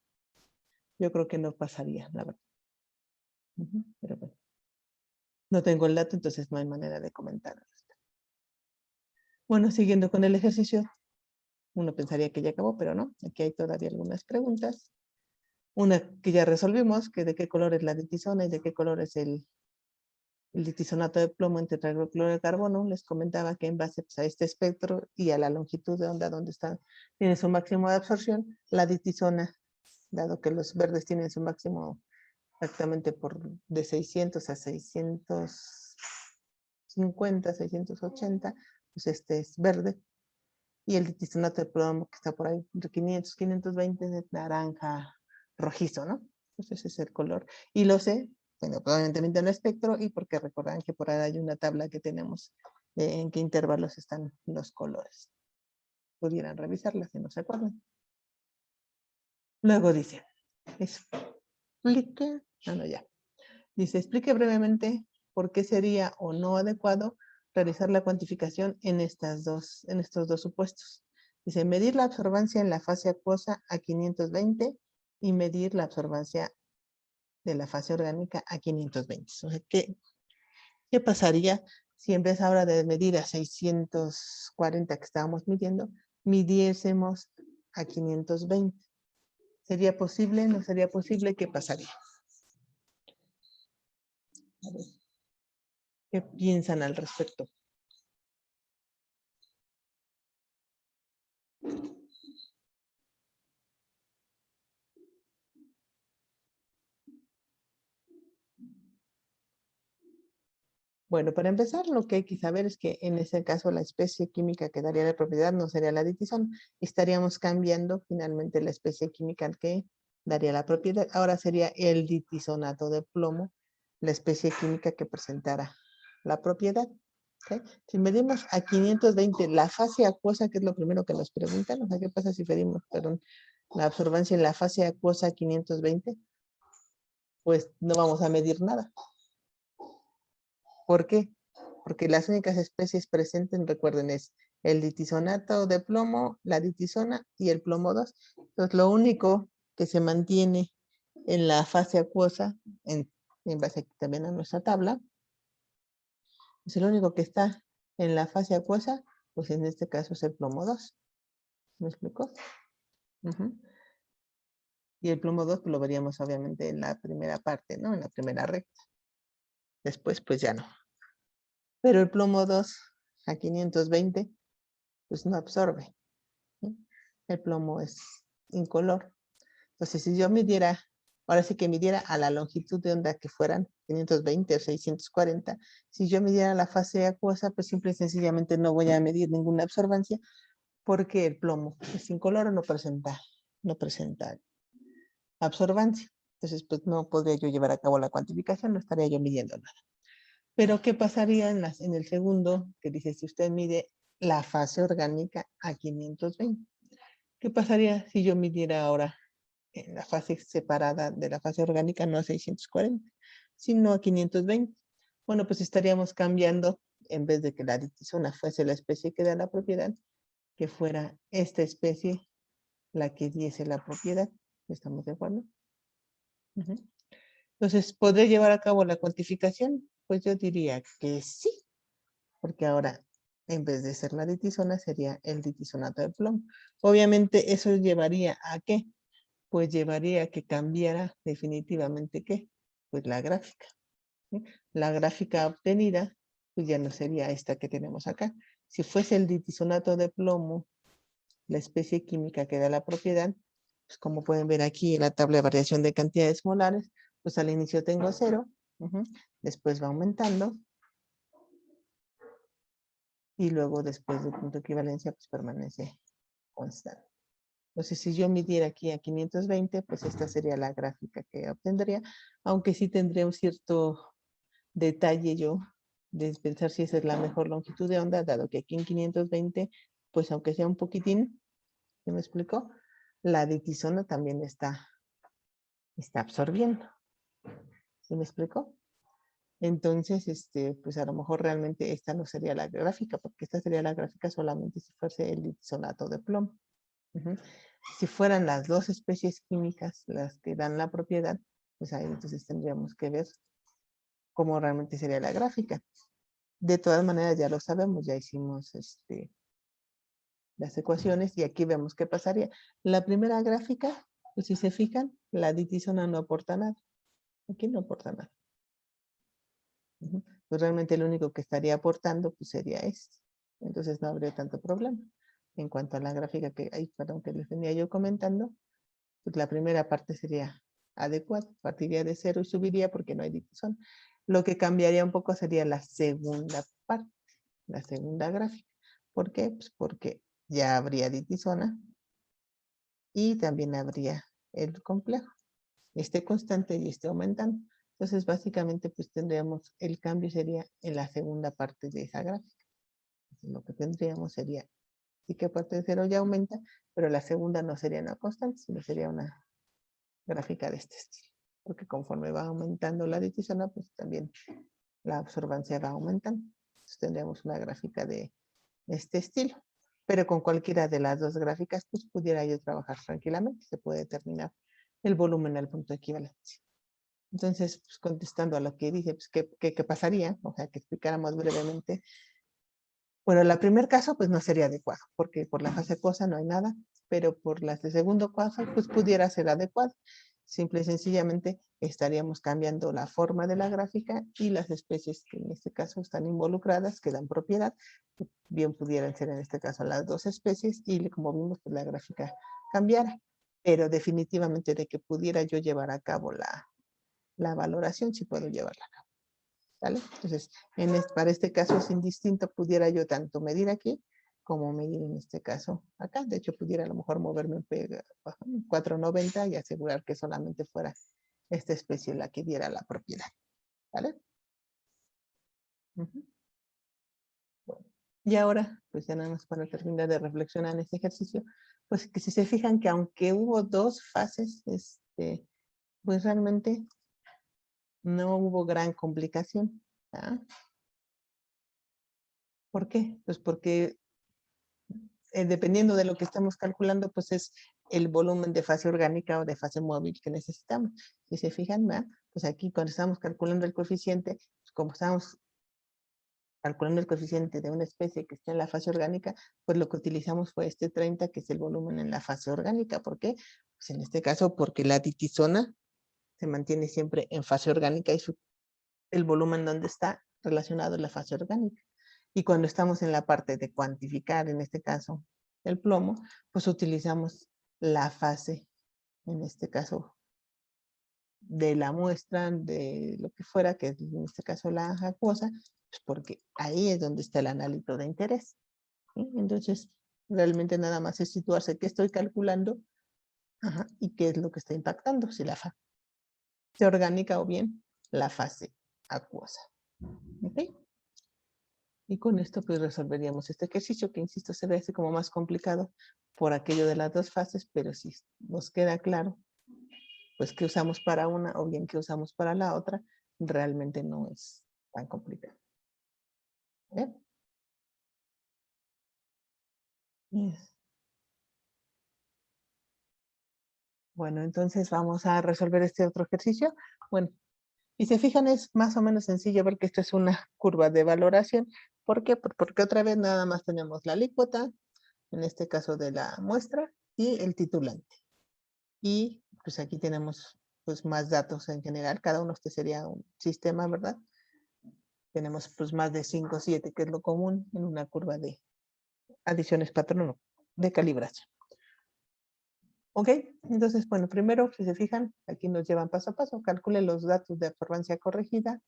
Yo creo que no pasaría, la verdad. Pero bueno, no tengo el dato, entonces no hay manera de comentar. Bueno, siguiendo con el ejercicio, uno pensaría que ya acabó, pero no. Aquí hay todavía algunas preguntas. Una que ya resolvimos, que de qué color es la ditisona y de qué color es el ditisonato de plomo en tetrahidrocloro de carbono. Les comentaba que en base pues, a este espectro y a la longitud de onda donde está, tiene su máximo de absorción, la ditisona, dado que los verdes tienen su máximo exactamente de 600 a 650, 680, pues este es verde. Y el ditisonato de plomo que está por ahí entre 500, 520 de naranja rojizo, ¿no? Entonces ese es el color. Y lo sé, bueno, probablemente en el espectro y porque recordarán que por ahí hay una tabla que tenemos de en qué intervalos están los colores. Pudieran revisarla si no se acuerdan. Luego dice, explique, ya. Dice, explique brevemente por qué sería o no adecuado realizar la cuantificación en estos dos supuestos. Dice, medir la absorbancia en la fase acuosa a 520 y medir la absorbancia de la fase orgánica a 520. O sea, ¿qué pasaría si en vez ahora de medir a 640 que estábamos midiendo, midiésemos a 520? ¿Sería posible? ¿No sería posible? ¿Qué pasaría? A ver, ¿qué piensan al respecto? Bueno, para empezar, lo que hay que saber es que en ese caso la especie química que daría la propiedad no sería la ditisona. Estaríamos cambiando finalmente la especie química que daría la propiedad. Ahora sería el ditisonato de plomo, la especie química que presentara la propiedad. ¿Sí? Si medimos a 520 la fase acuosa, que es lo primero que nos preguntan, o sea, ¿qué pasa si medimos, perdón, la absorbancia en la fase acuosa a 520? Pues no vamos a medir nada. ¿Por qué? Porque las únicas especies presentes, recuerden, es el ditisonato de plomo, la ditisona y el plomo 2. Entonces, lo único que se mantiene en la fase acuosa, en base aquí también a nuestra tabla, es el único que está en la fase acuosa, pues en este caso es el plomo 2. ¿Me explicó? Y el plomo 2 pues, lo veríamos obviamente en la primera parte, ¿no? En la primera recta. Después, pues ya no. Pero el plomo 2 a 520 pues no absorbe, ¿sí? El plomo es incoloro. Entonces, si yo midiera, ahora sí que midiera a la longitud de onda que fueran 520 o 640, si yo midiera la fase acuosa, pues simple y sencillamente no voy a medir ninguna absorbancia porque el plomo es incoloro, no presenta absorbancia. Entonces, pues no podría yo llevar a cabo la cuantificación, no estaría yo midiendo nada. Pero, ¿qué pasaría en el segundo? Que dice, si usted mide la fase orgánica a 520. ¿Qué pasaría si yo midiera ahora en la fase separada de la fase orgánica, no a 640, sino a 520? Bueno, pues estaríamos cambiando, en vez de que la ditisona fuese la especie que da la propiedad, que fuera esta especie la que diese la propiedad. ¿Estamos de acuerdo? Ujú. Entonces, ¿podré llevar a cabo la cuantificación? Pues yo diría que sí, porque ahora, en vez de ser la ditisona, sería el ditisonato de plomo. Obviamente, eso llevaría a ¿qué? Pues llevaría a que cambiara definitivamente ¿qué? Pues la gráfica, ¿sí? La gráfica obtenida, pues ya no sería esta que tenemos acá. Si fuese el ditisonato de plomo, la especie química que da la propiedad, pues como pueden ver aquí en la tabla de variación de cantidades molares, pues al inicio tengo 0, después va aumentando, y luego después del punto de equivalencia, pues permanece constante. Entonces, si yo midiera aquí a 520, pues esta sería la gráfica que obtendría, aunque sí tendría un cierto detalle yo de pensar si esa es la mejor longitud de onda, dado que aquí en 520, pues aunque sea un poquitín, ¿se me explicó? La ditisona también está absorbiendo. ¿Se me explicó? Entonces, pues a lo mejor realmente esta no sería la gráfica, porque esta sería la gráfica solamente si fuese el ditisonato de plomo. Si fueran las dos especies químicas las que dan la propiedad, pues ahí entonces tendríamos que ver cómo realmente sería la gráfica. De todas maneras, ya lo sabemos, ya hicimos las ecuaciones y aquí vemos qué pasaría. La primera gráfica, pues si se fijan, la ditisona no aporta nada. Aquí no aporta nada. Pues realmente lo único que estaría aportando pues sería este. Entonces no habría tanto problema. En cuanto a la gráfica perdón, que les venía yo comentando, pues la primera parte sería adecuada, partiría de 0 y subiría porque no hay ditisona. Lo que cambiaría un poco sería la segunda parte, la segunda gráfica. ¿Por qué? Pues porque ya habría ditisona y también habría el complejo, este constante y este aumentando. Entonces, básicamente, pues tendríamos, el cambio sería en la segunda parte de esa gráfica. Entonces, lo que tendríamos sería, sí que parte de 0 ya aumenta, pero la segunda no sería una constante, sino sería una gráfica de este estilo. Porque conforme va aumentando la ditisona, pues también la absorbancia va aumentando. Entonces, tendríamos una gráfica de este estilo. Pero con cualquiera de las dos gráficas, pues pudiera yo trabajar tranquilamente. Se puede determinar el volumen al punto de equivalencia. Entonces, pues contestando a lo que dije, pues ¿qué pasaría? O sea, que explicáramos brevemente. Bueno, el primer caso, pues no sería adecuado, porque por la fase acuosa no hay nada, pero por las de segundo caso, pues pudiera ser adecuado. Simple y sencillamente estaríamos cambiando la forma de la gráfica y las especies que en este caso están involucradas, que dan propiedad, bien pudieran ser en este caso las dos especies y como vimos, pues la gráfica cambiara. Pero definitivamente de que pudiera yo llevar a cabo la valoración, sí puedo llevarla a cabo. ¿Vale? Entonces, para este caso es indistinto, pudiera yo tanto medir aquí como medir en este caso acá. De hecho, pudiera a lo mejor moverme un 490 y asegurar que solamente fuera esta especie la que diera la propiedad. ¿Vale? Bueno, y ahora, pues ya nada más para terminar de reflexionar en este ejercicio, pues que si se fijan que aunque hubo dos fases, pues realmente no hubo gran complicación. ¿Ah? ¿Por qué? Pues porque dependiendo de lo que estamos calculando, pues es el volumen de fase orgánica o de fase móvil que necesitamos. Si se fijan, ¿verdad? Pues aquí cuando estamos calculando el coeficiente, pues como estamos calculando el coeficiente de una especie que está en la fase orgánica, pues lo que utilizamos fue este 30, que es el volumen en la fase orgánica. ¿Por qué? Pues en este caso, porque la ditisona se mantiene siempre en fase orgánica y el volumen donde está relacionado a la fase orgánica. Y cuando estamos en la parte de cuantificar, en este caso, el plomo, pues utilizamos la fase, en este caso, de la muestra, de lo que fuera, que es en este caso la acuosa, pues porque ahí es donde está el analito de interés. ¿Sí? Entonces, realmente nada más es situarse qué estoy calculando, ajá, y qué es lo que está impactando, si la fase orgánica o bien la fase acuosa. ¿Ok? Y con esto pues resolveríamos este ejercicio que, insisto, se ve así como más complicado por aquello de las dos fases, pero si nos queda claro, pues qué usamos para una o bien qué usamos para la otra, realmente no es tan complicado. ¿Eh? Yes. Bueno, entonces vamos a resolver este otro ejercicio. Bueno, y se fijan, es más o menos sencillo ver que esta es una curva de valoración. ¿Por qué? Porque otra vez nada más tenemos la alícuota, en este caso de la muestra, y el titulante. Y pues aquí tenemos pues más datos en general, cada uno este sería un sistema, ¿verdad? Tenemos pues más de 5 o 7, que es lo común en una curva de adiciones patrono de calibración. Ok, entonces, bueno, primero, si se fijan, aquí nos llevan paso a paso, calcule los datos de absorbancia corregida,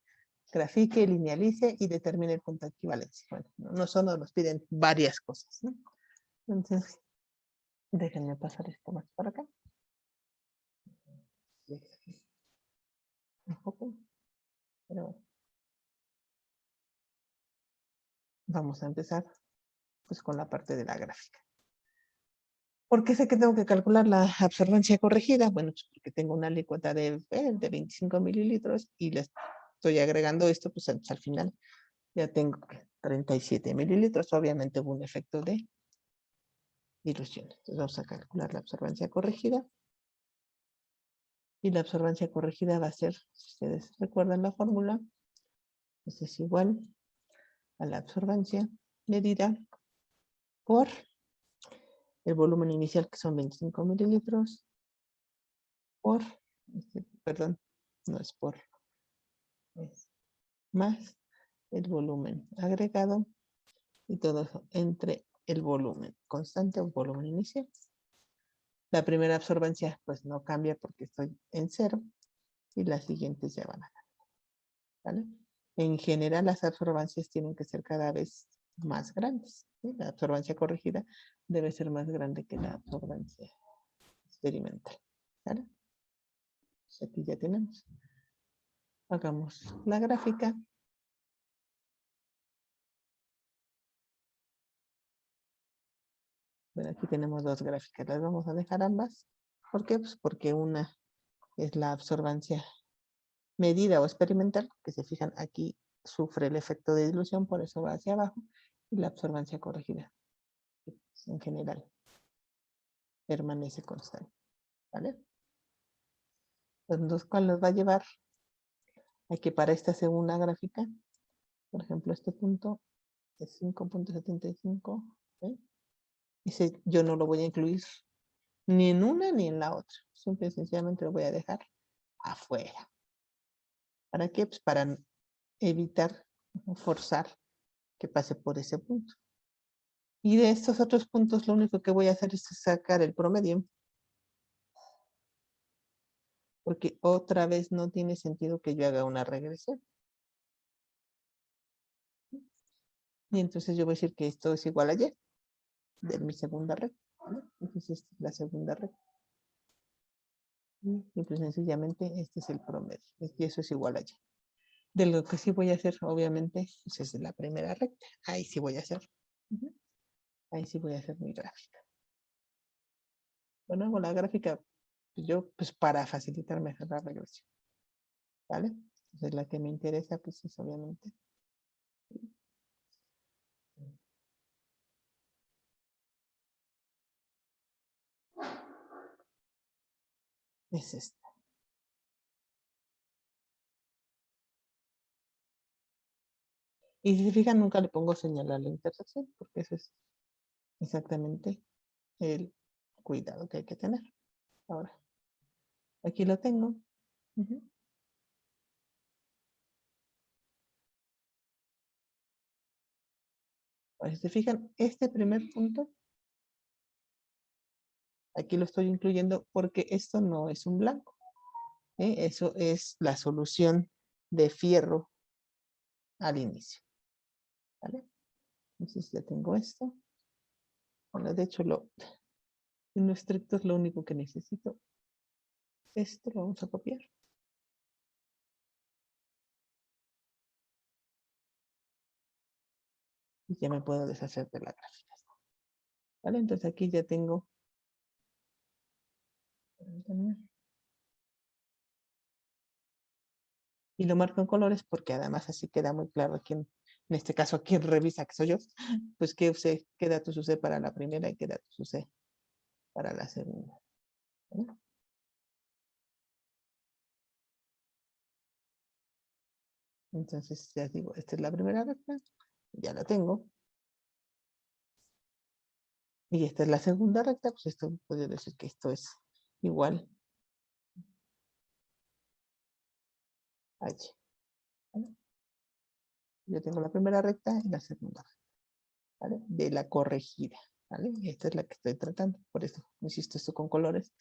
grafique, linealice y determine el punto de equivalencia. Bueno, no solo nos piden varias cosas, ¿no? Entonces, déjenme pasar esto más para acá. Un poco, pero vamos a empezar pues con la parte de la gráfica. ¿Por qué sé que tengo que calcular la absorbancia corregida? Bueno, pues porque tengo una alícuota de 25 mililitros y le estoy agregando esto, pues al final ya tengo 37 mililitros. Obviamente hubo un efecto de dilución. Entonces vamos a calcular la absorbancia corregida. Y la absorbancia corregida va a ser, si ustedes recuerdan la fórmula, pues es igual a la absorbancia medida por el volumen inicial, que son 25 mililitros, por, perdón, no es por, es más el volumen agregado y todo eso entre el volumen constante o volumen inicial. La primera absorbancia pues no cambia porque estoy en cero y las siguientes ya van a cambiar, ¿vale? En general las absorbancias tienen que ser cada vez más grandes, ¿sí? La absorbancia corregida debe ser más grande que la absorbancia experimental, ¿vale? Pues aquí ya tenemos. Hagamos la gráfica. Bueno, aquí tenemos dos gráficas, las vamos a dejar ambas. ¿Por qué? Pues porque una es la absorbancia medida o experimental, que se fijan aquí sufre el efecto de dilución, por eso va hacia abajo, y la absorbancia corregida, en general, permanece constante, ¿vale? Entonces, ¿cuál nos va a llevar? A que para esta segunda gráfica, por ejemplo, este punto es 5.75, ¿sí? Ese yo no lo voy a incluir ni en una ni en la otra. Simple y sencillamente lo voy a dejar afuera. ¿Para qué? Pues para evitar forzar que pase por ese punto. Y de estos otros puntos lo único que voy a hacer es sacar el promedio. Porque otra vez no tiene sentido que yo haga una regresión. Y entonces yo voy a decir que esto es igual a y de mi segunda recta, ¿no? Entonces esta es la segunda recta. Y pues sencillamente este es el promedio. Y eso es igual a y. De lo que sí voy a hacer, obviamente, pues es de la primera recta. Ahí sí voy a hacer. Ahí sí voy a hacer mi gráfica. Bueno, hago la gráfica yo, pues para facilitarme hacer la regresión. ¿Vale? Entonces la que me interesa, pues es obviamente es esta. Y si se fijan, nunca le pongo señalar la intersección, porque eso es exactamente el cuidado que hay que tener. Ahora, aquí lo tengo. Ujú. Ahora, si se fijan, este primer punto, aquí lo estoy incluyendo porque esto no es un blanco. Eso es la solución de fierro al inicio. ¿Vale? Entonces ya tengo esto. Bueno, de hecho, en lo estricto es lo único que necesito. Esto lo vamos a copiar. Y ya me puedo deshacer de la gráfica. ¿Vale? Entonces aquí ya tengo. Y lo marco en colores porque además así queda muy claro quién, en este caso, quién revisa, que soy yo, pues qué datos usé para la primera y qué datos usé para la segunda. ¿Vale? Entonces ya digo, esta es la primera recta, ya la tengo. Y esta es la segunda recta, pues esto puede decir que esto es igual a y. ¿Vale? Yo tengo la primera recta y la segunda recta, ¿vale? De la corregida, ¿vale? Esta es la que estoy tratando, por eso insisto esto con colores.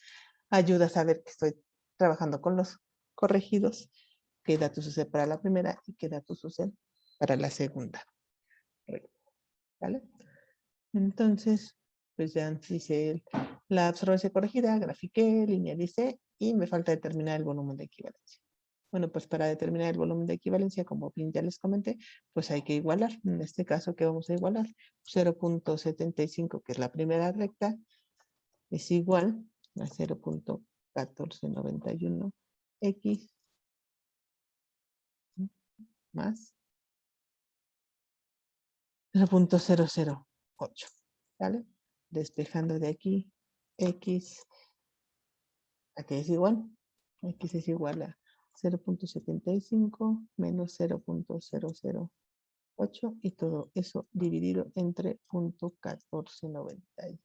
Ayuda a saber que estoy trabajando con los corregidos, qué datos usé para la primera y qué datos usé para la segunda recta, ¿vale? Entonces, pues ya hice la absorbancia corregida, grafiqué, linealicé y me falta determinar el volumen de equivalencia. Bueno, pues para determinar el volumen de equivalencia, como bien ya les comenté, pues hay que igualar. En este caso, ¿qué vamos a igualar? 0.75, que es la primera recta, es igual a 0.1491x más 0.008. ¿Vale? Despejando de aquí, x, aquí es igual. X es igual a 0.75 menos 0.008 y todo eso dividido entre 0.1490.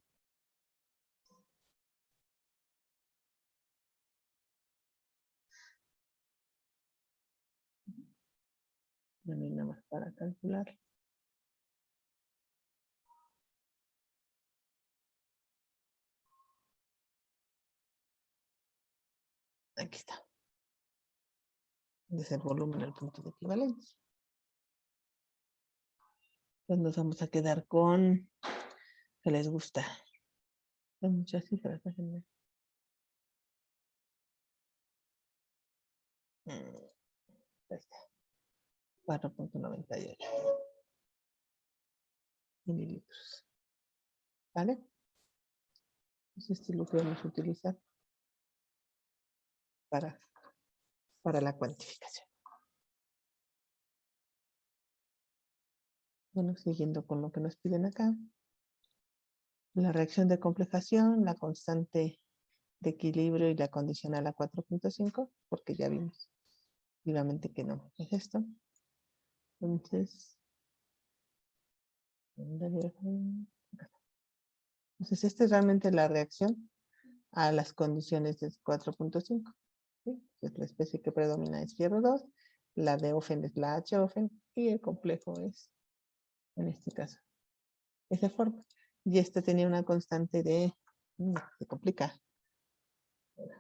No hay nada más para calcular. Aquí está. Es el volumen al punto de equivalencia. Pues nos vamos a quedar con que les gusta. Hay muchas cifras, déjenme. 4.98 mililitros. ¿Vale? Entonces, esto es lo que vamos a utilizar para, para la cuantificación. Bueno, siguiendo con lo que nos piden acá. La reacción de complejación, la constante de equilibrio y la condicional a 4.5, porque ya vimos vivamente que no es esto. Entonces, esta es realmente la reacción a las condiciones de 4.5. ¿Sí? La especie que predomina es fierro 2, la de Ofen es la H-Ofen y el complejo es, en este caso, esa forma. Y este tenía una constante de, se complica,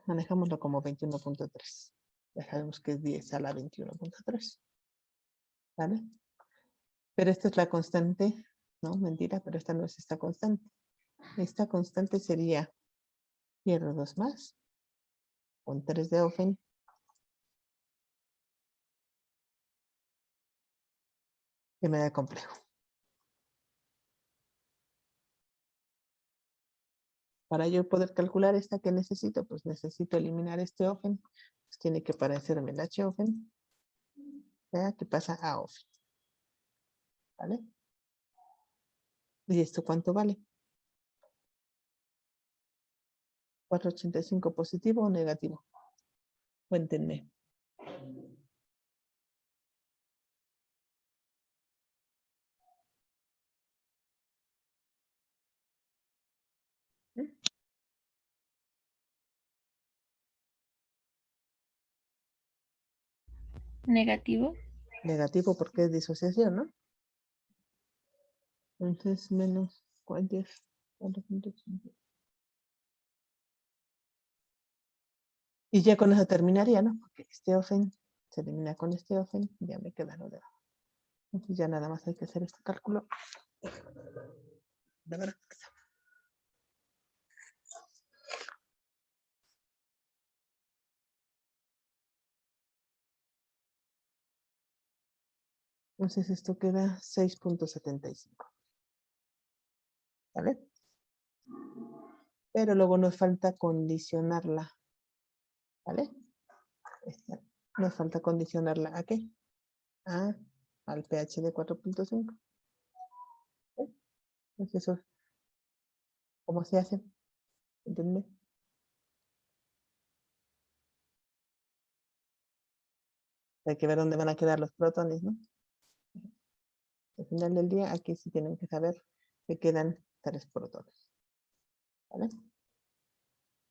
manejámoslo como 21.3. Ya sabemos que es 10 a la 21.3. ¿Vale? Pero esta es la constante, no, mentira, pero esta no es esta constante. Esta constante sería fierro 2 más, con 3 de Ofen, que me da complejo. Para yo poder calcular esta que necesito, pues necesito eliminar este Ofen. Pues tiene que parecerme el H-Ofen, que pasa a Ofen. ¿Vale? ¿Y esto cuánto vale? 485 positivo o negativo. Cuéntenme. Negativo. Negativo porque es disociación, ¿no? Entonces, menos 4.5. Y ya con eso terminaría, ¿no? Porque este ofen se elimina con este ofen, ya me queda lo de abajo. Entonces ya nada más hay que hacer este cálculo. De verdad. Entonces esto queda 6.75. ¿Vale? Pero luego nos falta condicionarla. ¿Vale? Nos falta condicionarla ¿a qué? Al pH de 4.5. Entonces eso, ¿cómo se hace? ¿Entiendes? Hay que ver dónde van a quedar los protones, ¿no? Al final del día, aquí sí tienen que saber que quedan 3 protones. ¿Vale?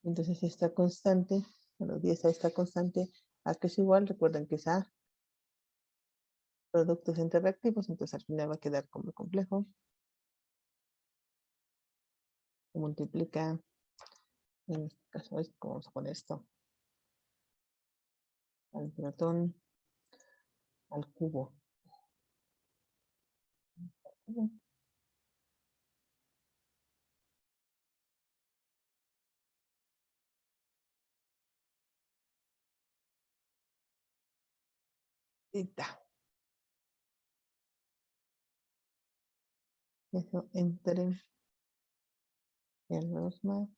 Entonces esta constante, bueno, 10 a esta constante, a que es igual, recuerden que es A, productos entre reactivos, entonces al final va a quedar como complejo. Se multiplica, en este caso, ¿cómo vamos a poner esto? Al protón, al cubo. Y ta. Eso entre el 2 más.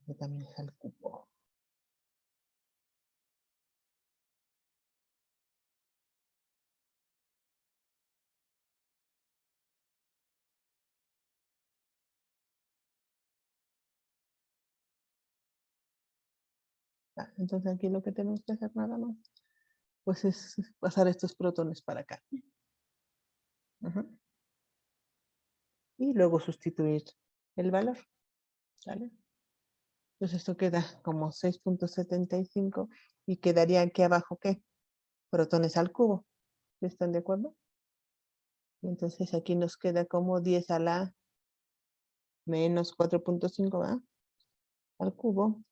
Que también es al cubo. Entonces aquí lo que tenemos que hacer nada más, pues es pasar estos protones para acá. Ajá. Y luego sustituir el valor. ¿Vale? Entonces esto queda como 6.75 y quedaría aquí abajo, ¿qué? Protones al cubo. ¿Están de acuerdo? Y entonces aquí nos queda como 10 a la menos 4.5, ¿verdad? Al cubo.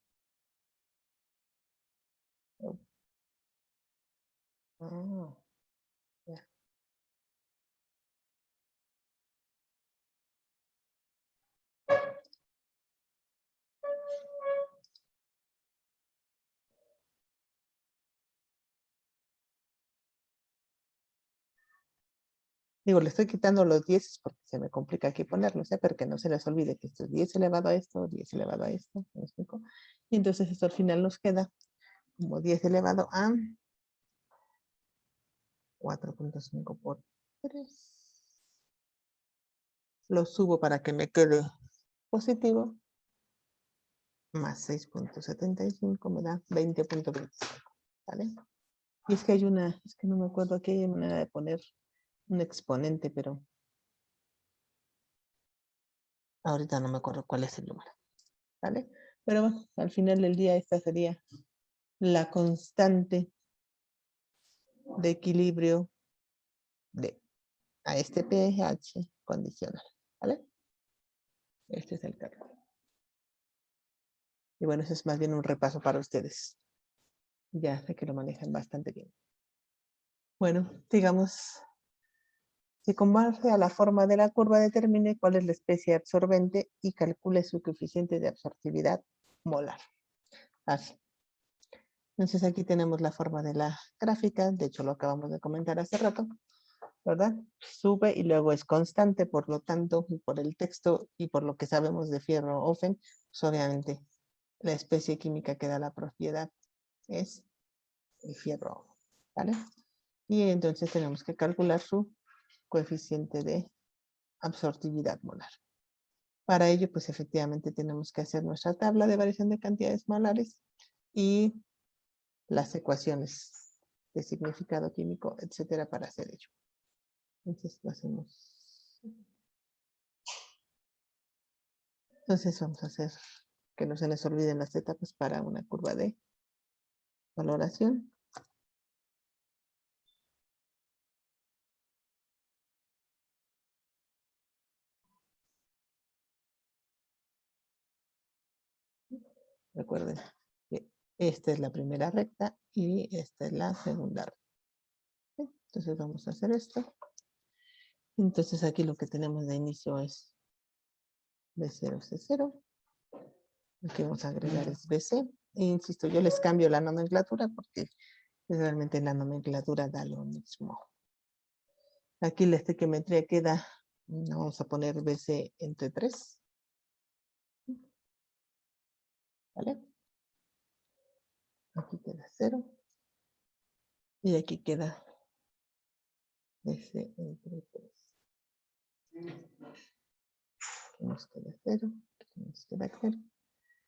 Ah, ya. Digo, le estoy quitando los 10 porque se me complica aquí ponerlos, ¿eh? Pero que no se les olvide que esto es 10 elevado a esto, 10 elevado a esto. ¿Me explico? Y entonces esto al final nos queda como 10 elevado a 4.5 por 3. Lo subo para que me quede positivo. Más 6.75 me da 20.25. ¿Vale? Y es que hay una, es que no me acuerdo aquí hay manera de poner un exponente, pero ahorita no me acuerdo cuál es el número. ¿Vale? Pero bueno, al final del día esta sería la constante de equilibrio de a este pH condicional. ¿Vale? Este es el cálculo. Y bueno, eso es más bien un repaso para ustedes. Ya sé que lo manejan bastante bien. Bueno, digamos, si con base a la forma de la curva determine cuál es la especie absorbente y calcule su coeficiente de absortividad molar. Así. Entonces aquí tenemos la forma de la gráfica, de hecho lo acabamos de comentar hace rato, ¿verdad? Sube y luego es constante, por lo tanto, y por el texto y por lo que sabemos de Fierro-Ofen, pues obviamente la especie química que da la propiedad es el fierro, ¿vale? Y entonces tenemos que calcular su coeficiente de absortividad molar. Para ello, pues efectivamente tenemos que hacer nuestra tabla de variación de cantidades molares y las ecuaciones de significado químico, etcétera, para hacer ello. Entonces lo hacemos. Entonces vamos a hacer que no se les olviden las etapas para una curva de valoración. Recuerden que esta es la primera recta y esta es la segunda recta. ¿Sí? Entonces vamos a hacer esto. Entonces aquí lo que tenemos de inicio es B0, C0. Lo que vamos a agregar es BC. E insisto, yo les cambio la nomenclatura porque realmente la nomenclatura da lo mismo. Aquí la estequiometría queda, vamos a poner BC entre 3. ¿Vale? Aquí queda 0. Y aquí queda BC entre 3. Aquí nos queda 0. Aquí nos queda 0.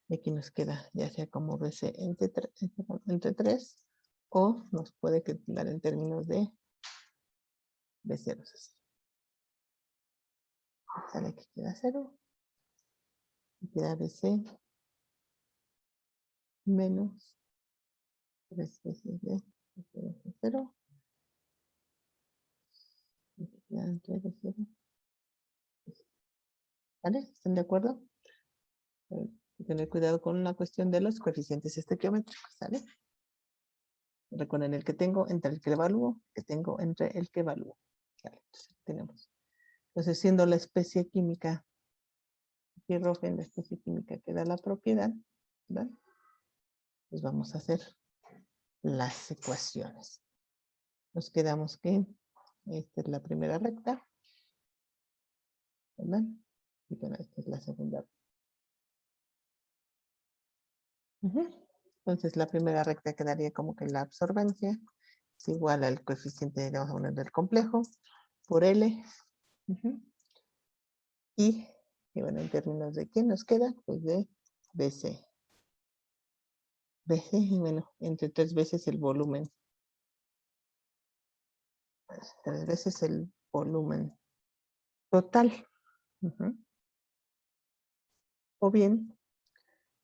Y aquí nos queda ya sea como BC entre 3 o nos puede quedar en términos de B0. Sale aquí queda 0. Y queda BC menos 3 veces de 0. Y queda entre B0. ¿Vale? ¿Están de acuerdo? Hay que tener cuidado con la cuestión de los coeficientes estequiométricos, ¿sale? Recuerden el que tengo entre el que evalúo, que tengo entre el que evalúo. ¿Vale? Entonces, tenemos. Entonces, siendo la especie química, hidrógeno, la especie química que da la propiedad, ¿verdad? Pues vamos a hacer las ecuaciones. Nos quedamos que esta es la primera recta, ¿verdad? Y bueno, esta es la segunda. Entonces, la primera recta quedaría como que la absorbancia es igual al coeficiente, vamos a poner, del complejo por L. Y bueno, en términos de ¿qué nos queda? Pues de BC. BC, y bueno, entre 3 veces el volumen. 3 veces el volumen total. O bien,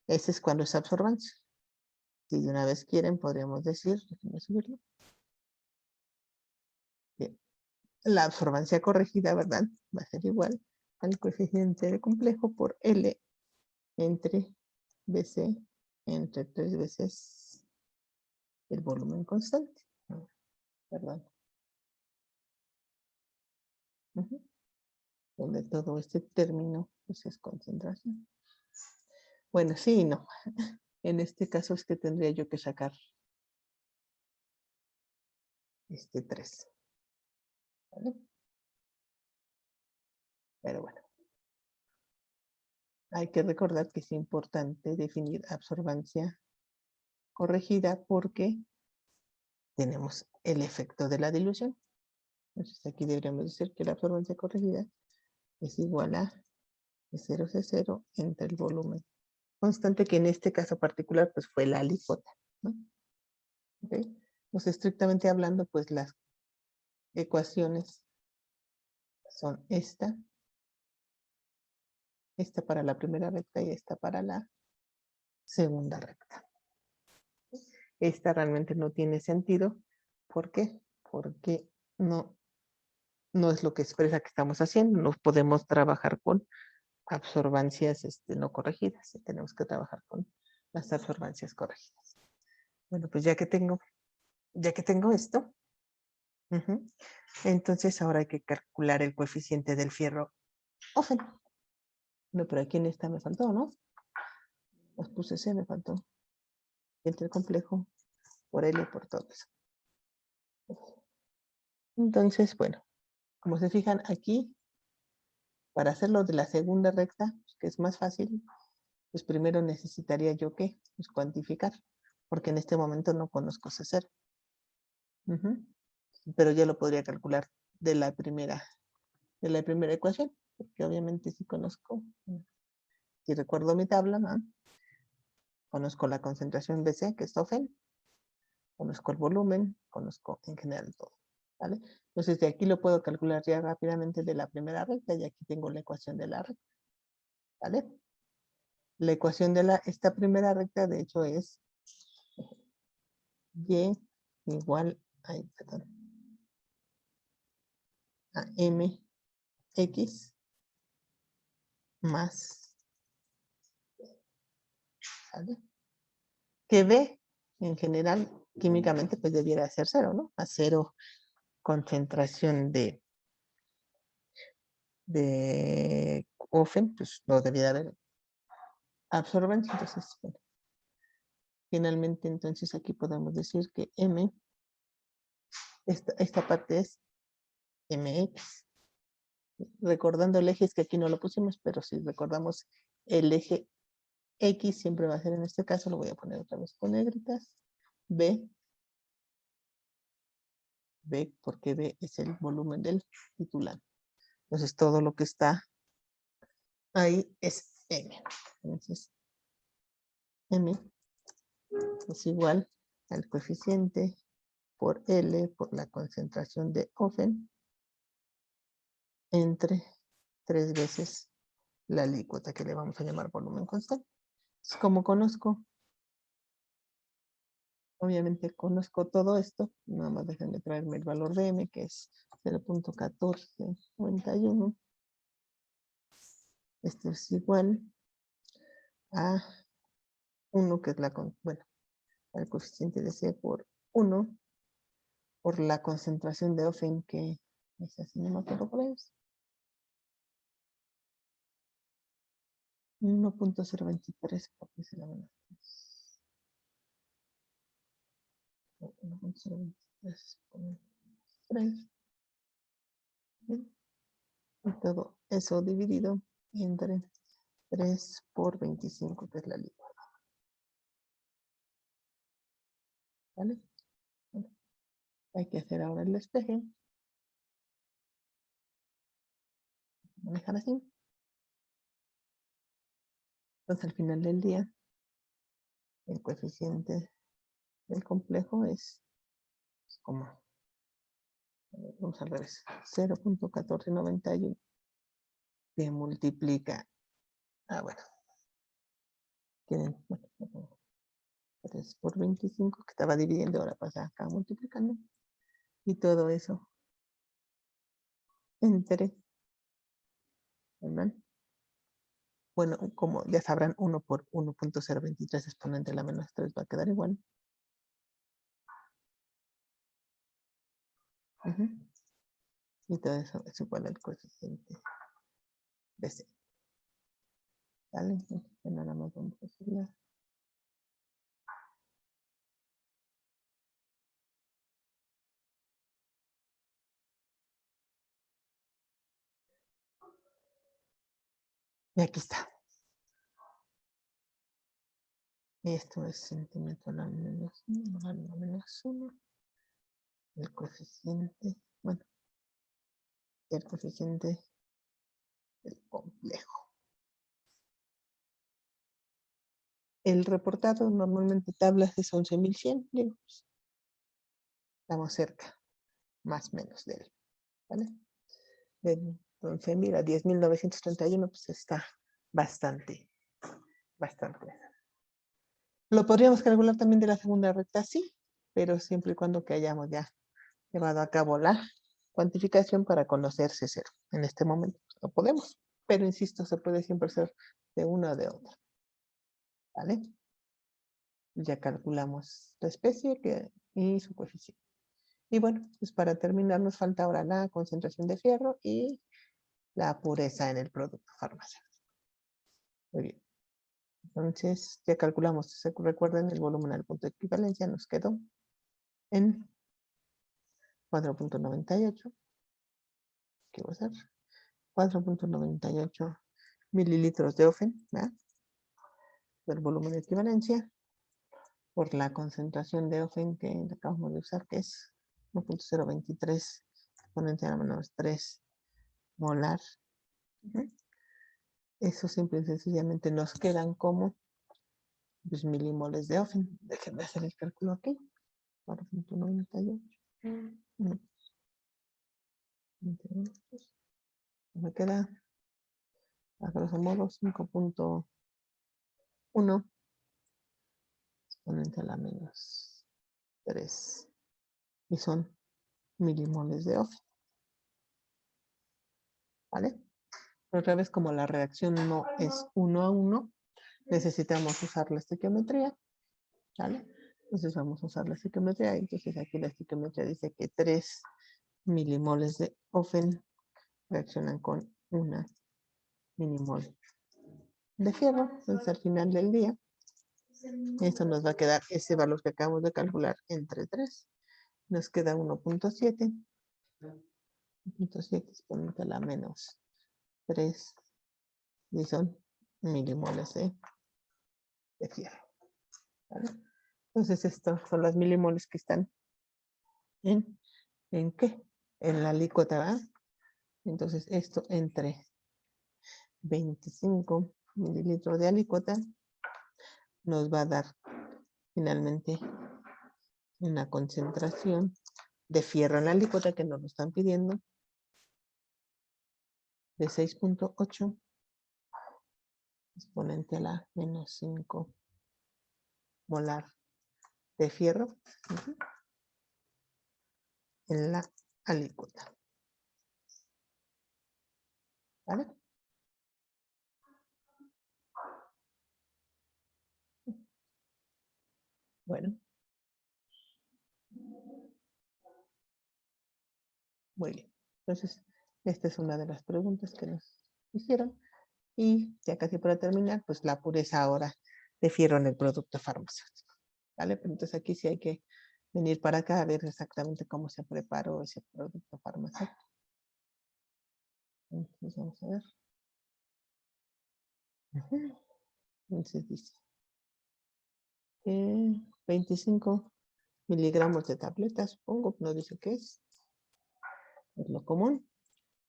ese es cuando es absorbancia. Si de una vez quieren, podríamos decir, déjenme subirlo. Bien. La absorbancia corregida, ¿verdad? Va a ser igual al coeficiente de complejo por L entre BC entre 3 veces el volumen constante. Perdón. Donde todo este término pues, es concentración. Bueno, sí y no. En este caso es que tendría yo que sacar este 3. ¿Vale? Pero bueno. Hay que recordar que es importante definir absorbancia corregida porque tenemos el efecto de la dilución. Entonces aquí deberíamos decir que la absorbancia corregida es igual a E0C0 entre el volumen constante, que en este caso particular pues fue la alícuota, ¿no? ¿Okay? Pues estrictamente hablando, pues las ecuaciones son esta para la primera recta y esta para la segunda recta. Esta realmente no tiene sentido. ¿Por qué? Porque no es lo que expresa que estamos haciendo. No podemos trabajar con absorbancias no corregidas. Tenemos que trabajar con las absorbancias corregidas. Bueno, pues ya que tengo esto, entonces ahora hay que calcular el coeficiente del fierro Ofen. No, pero aquí en esta me faltó, ¿no? Los puse C, me faltó. Entre el complejo por L por todo eso. Entonces, bueno, como se fijan aquí, para hacerlo de la segunda recta, que es más fácil, pues primero necesitaría yo ¿qué? Pues cuantificar, porque en este momento no conozco C0. Pero ya lo podría calcular de la primera ecuación, porque obviamente sí conozco, si recuerdo mi tabla, ¿no? Conozco la concentración BC, que es Ofen, conozco el volumen, conozco en general todo, ¿vale? Entonces de aquí lo puedo calcular ya rápidamente de la primera recta y aquí tengo la ecuación de la recta, ¿vale? La ecuación de esta primera recta de hecho es Y igual a MX más, ¿vale? que B en general químicamente pues debiera ser cero, ¿no? A cero concentración de ofen, pues no debiera haber absorbencia. Entonces, bueno, finalmente entonces aquí podemos decir que M, esta parte es MX. Recordando el eje, es que aquí no lo pusimos, pero si recordamos el eje X siempre va a ser en este caso, lo voy a poner otra vez con negritas, B, porque B es el volumen del titular. Entonces todo lo que está ahí es M. Entonces M es igual al coeficiente por L por la concentración de Ofen entre 3 veces la alícuota que le vamos a llamar volumen constante. Como conozco, obviamente conozco todo esto, nada más déjenme traerme el valor de M, que es 0.1491. Esto es igual a 1, que es bueno, el coeficiente de C por 1, por la concentración de Ofen, que es así, no me acuerdo cuál es. 1.023, porque se la van a 1.023 por 3. Y todo eso dividido entre 3 por 25, que es la licuada. ¿Vale? Bueno, hay que hacer ahora el despeje. Manejar así. Entonces al final del día, el coeficiente del complejo es como, vamos al revés, 0.1491 que multiplica, bueno, tienen, bueno, 3 por 25, que estaba dividiendo, ahora pasa acá multiplicando, y todo eso entre, ¿verdad? Bueno, como ya sabrán, 1 por 1.023 exponente a la menos 3 va a quedar igual. Y todo eso es igual al coeficiente de C. ¿Vale? Entonces, nada más vamos a hacerla. Y aquí está. Esto es centímetro a la menos 1, a la menos 1. El coeficiente, bueno, el coeficiente del complejo. El reportado normalmente tablas es 11.100, digo, pues, estamos cerca, más o menos de él, ¿vale? De 11.000 a 10.931, pues está bastante. Lo podríamos calcular también de la segunda recta, sí, pero siempre y cuando que hayamos ya llevado a cabo la cuantificación para conocer C0. En este momento no podemos, pero insisto, se puede siempre hacer de una o de otra. ¿Vale? Ya calculamos la especie y su coeficiente. Y bueno, pues para terminar nos falta ahora la concentración de fierro y la pureza en el producto farmacéutico. Muy bien. Entonces, ya calculamos, si recuerden, el volumen al punto de equivalencia nos quedó en 4.98. ¿Qué va a ser? 4.98 mililitros de Ofen, ¿verdad? El volumen de equivalencia por la concentración de Ofen que acabamos de usar, que es 1.023 exponente a la menos 3 molar. Eso simple y sencillamente nos quedan como 2 milimoles de Ofen. Déjenme hacer el cálculo aquí. 4.98. Me queda a grosso modo 5.1 exponente a la menos 3. Y son milimoles de Ofen. ¿Vale? Otra vez, como la reacción no es 1 a 1, necesitamos usar la estequiometría ¿Vale? Entonces vamos a usar la estiquiometría. Entonces aquí la estiquiometría dice que 3 milimoles de ofen reaccionan con 1 milimol de fierro. Entonces al final del día, esto nos va a quedar ese valor que acabamos de calcular entre 3. Nos queda 1.7. 1.7 exponente a la menos 3. Y son milimoles de fierro. ¿Vale? Entonces estos son los milimoles que están ¿en qué? En la alícuota, ¿verdad? Entonces esto entre 25 mililitros de alícuota nos va a dar finalmente una concentración de fierro en la alícuota que nos lo están pidiendo de 6.8 exponente a la menos 5 molar de fierro en la alícuota. ¿Vale? Bueno. Muy bien. Entonces, esta es una de las preguntas que nos hicieron. Y ya casi para terminar, pues la pureza ahora de fierro en el producto farmacéutico. ¿Vale? Pero entonces aquí sí hay que venir para acá a ver exactamente cómo se preparó ese producto farmacéutico. Entonces vamos a ver. Entonces dice 25 miligramos de tabletas, supongo, no dice qué es lo común.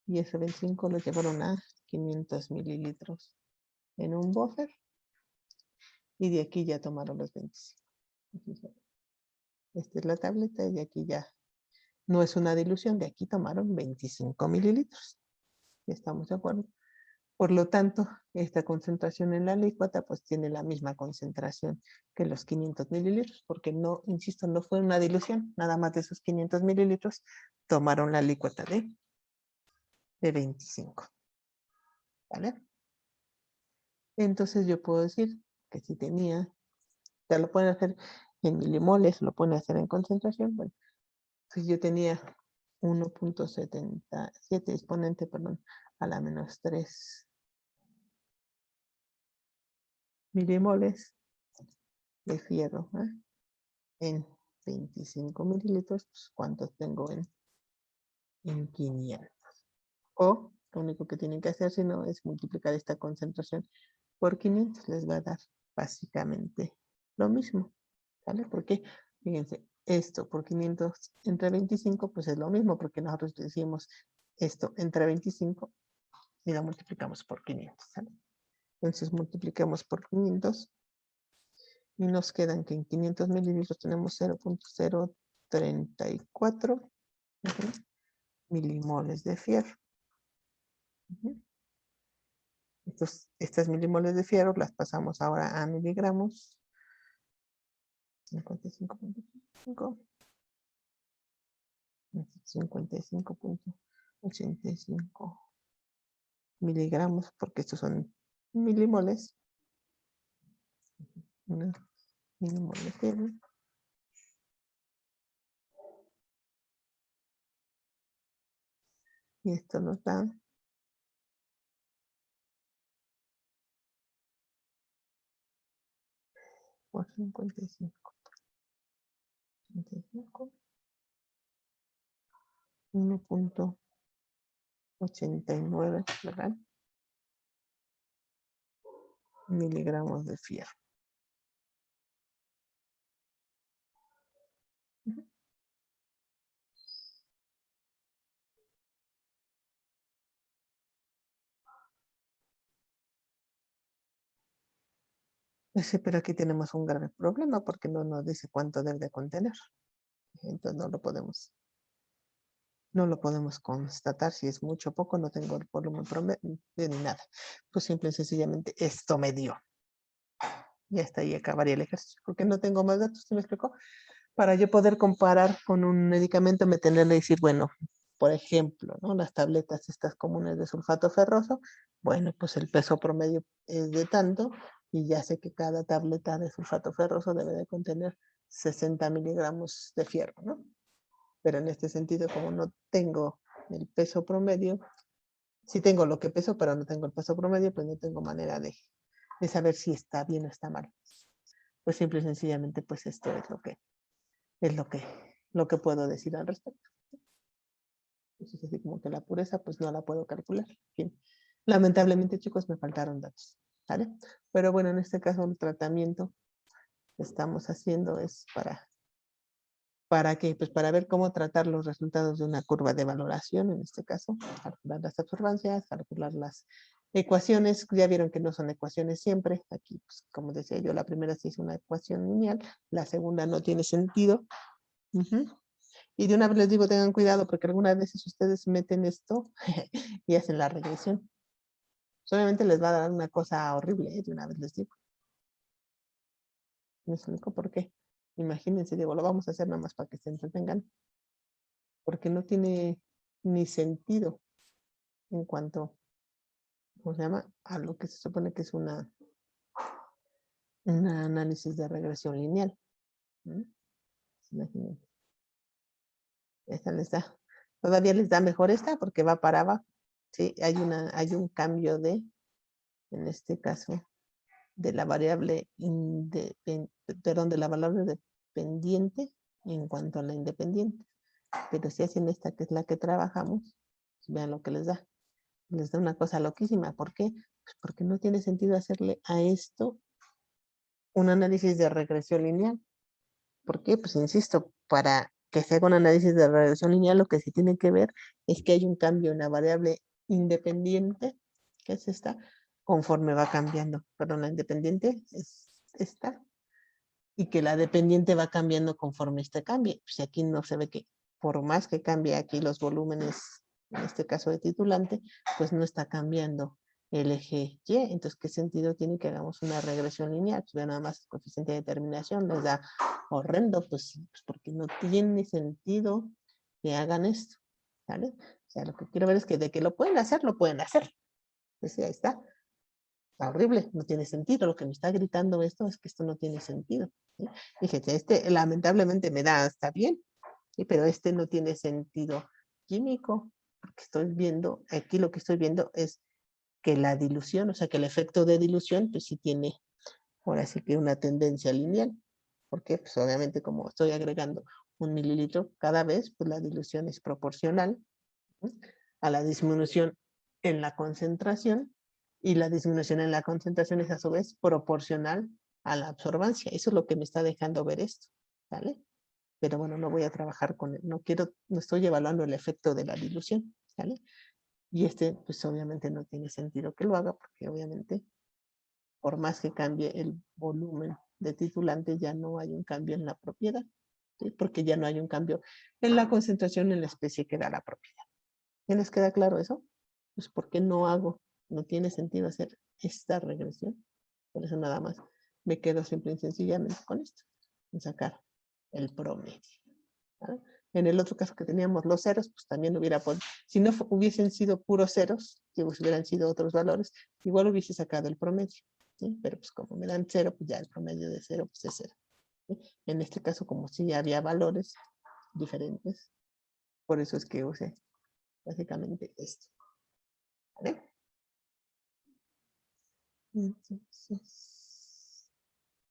Y ese 25 lo llevaron a 500 mililitros en un buffer. Y de aquí ya tomaron los 25. Esta es la tableta y de aquí ya no es una dilución, de aquí tomaron 25 mililitros. ¿Ya estamos de acuerdo? Por lo tanto, esta concentración en la alícuota pues tiene la misma concentración que los 500 mililitros, porque no, insisto, no fue una dilución, nada más de esos 500 mililitros tomaron la alícuota de 25. ¿Vale? Entonces yo puedo decir que si tenía, ya lo pueden hacer en milimoles, lo pueden hacer en concentración, bueno, pues yo tenía 1.77 exponente, perdón, a la menos 3 milimoles de fierro, ¿eh? En 25 mililitros, pues, ¿cuántos tengo en 500? O lo único que tienen que hacer, si no, es multiplicar esta concentración por 500, les va a dar básicamente lo mismo, ¿vale? Porque, fíjense, esto por 500 entre 25, pues es lo mismo, porque nosotros decimos esto entre 25 y lo multiplicamos por 500, ¿sale? Entonces multiplicamos por 500 y nos quedan que en 500 mililitros tenemos 0.034 milimoles de fierro. Estas milimoles de fierro las pasamos ahora a miligramos. 55.5. 55.85 miligramos, porque estos son milimoles. Milimoles de fierro. Y esto nos da 55. 1.89, ¿verdad? Miligramos de fierro. Pero aquí tenemos un grave problema porque no nos dice cuánto debe de contener. Entonces no lo podemos constatar si es mucho o poco, no tengo el volumen promedio ni nada. Pues simple y sencillamente esto me dio. Y hasta ahí acabaría el ejercicio, porque no tengo más datos, ¿se me explicó? Para yo poder comparar con un medicamento, me tendré que decir, bueno, por ejemplo, ¿no? Las tabletas estas comunes de sulfato ferroso, bueno, pues el peso promedio es de tanto, y ya sé que cada tableta de sulfato ferroso debe de contener 60 miligramos de fierro, ¿no? Pero en este sentido, como no tengo el peso promedio, sí tengo lo que peso, pero no tengo el peso promedio, pues no tengo manera de saber si está bien o está mal. Pues simple y sencillamente, pues esto es lo que puedo decir al respecto. Entonces, así como que la pureza, pues no la puedo calcular. Bien. Lamentablemente, chicos, me faltaron datos, ¿vale? Pero bueno, en este caso el tratamiento que estamos haciendo es ¿para qué? Pues para ver cómo tratar los resultados de una curva de valoración, en este caso, calcular las absorbancias, calcular las ecuaciones. Ya vieron que no son ecuaciones siempre. Aquí, pues, como decía yo, la primera sí es una ecuación lineal, la segunda no tiene sentido. Y de una vez les digo, tengan cuidado, porque algunas veces ustedes meten esto y hacen la regresión. Solamente les va a dar una cosa horrible, de una vez les digo. ¿Me explico por qué? Imagínense, digo, lo vamos a hacer nada más para que se entretengan, porque no tiene ni sentido en cuanto, ¿cómo se llama? A lo que se supone que es un análisis de regresión lineal. Imagínense. Esta les da, todavía les da mejor esta porque va para abajo. Sí, hay un cambio en este caso, de la variable perdón, de la variable dependiente en cuanto a la independiente. Pero si hacen esta, que es la que trabajamos, vean lo que les da. Les da una cosa loquísima. ¿Por qué? Pues porque no tiene sentido hacerle a esto un análisis de regresión lineal. ¿Por qué? Pues insisto, para que se haga un análisis de regresión lineal, lo que se tiene que ver es que hay un cambio en la variable independiente, que es esta, conforme va cambiando. Perdón, la independiente es esta, y que la dependiente va cambiando conforme este cambie. Pues aquí no se ve que por más que cambie aquí los volúmenes, en este caso de titulante, pues no está cambiando el eje Y. Entonces, ¿qué sentido tiene que hagamos una regresión lineal? Pues nada más el coeficiente de determinación les da horrendo, pues porque no tiene sentido que hagan esto, ¿vale? O sea, lo que quiero ver es que de que lo pueden hacer, lo pueden hacer. Pues ahí está. Está horrible, no tiene sentido. Lo que me está gritando esto es que esto no tiene sentido. ¿Sí? Fíjate, este lamentablemente me da hasta bien, ¿sí? Pero este no tiene sentido químico, porque estoy viendo, aquí lo que estoy viendo es que la dilución, o sea, que el efecto de dilución, pues sí tiene, ahora sí que una tendencia lineal, porque pues obviamente como estoy agregando 1 mililitro cada vez, pues la dilución es proporcional, ¿sí?, a la disminución en la concentración, y la disminución en la concentración es a su vez proporcional a la absorbancia. Eso es lo que me está dejando ver esto, ¿vale? Pero bueno, no voy a trabajar con él, no estoy evaluando el efecto de la dilución, ¿vale? Y pues obviamente no tiene sentido que lo haga, porque obviamente, por más que cambie el volumen de titulante, ya no hay un cambio en la propiedad, ¿sí? Porque ya no hay un cambio en la concentración en la especie que da la propiedad. ¿Ya les queda claro eso? Pues ¿por qué no hago? No tiene sentido hacer esta regresión. Por eso nada más me quedo simple y sencillamente con esto, en sacar el promedio, ¿vale? En el otro caso que teníamos los ceros, pues también hubiera podido, si no hubiesen sido puros ceros, si hubieran sido otros valores, igual hubiese sacado el promedio, ¿sí? Pero pues como me dan cero, pues ya el promedio de cero, pues es cero, ¿sí? En este caso, como si había valores diferentes, por eso es que usé básicamente esto, ¿vale? Entonces,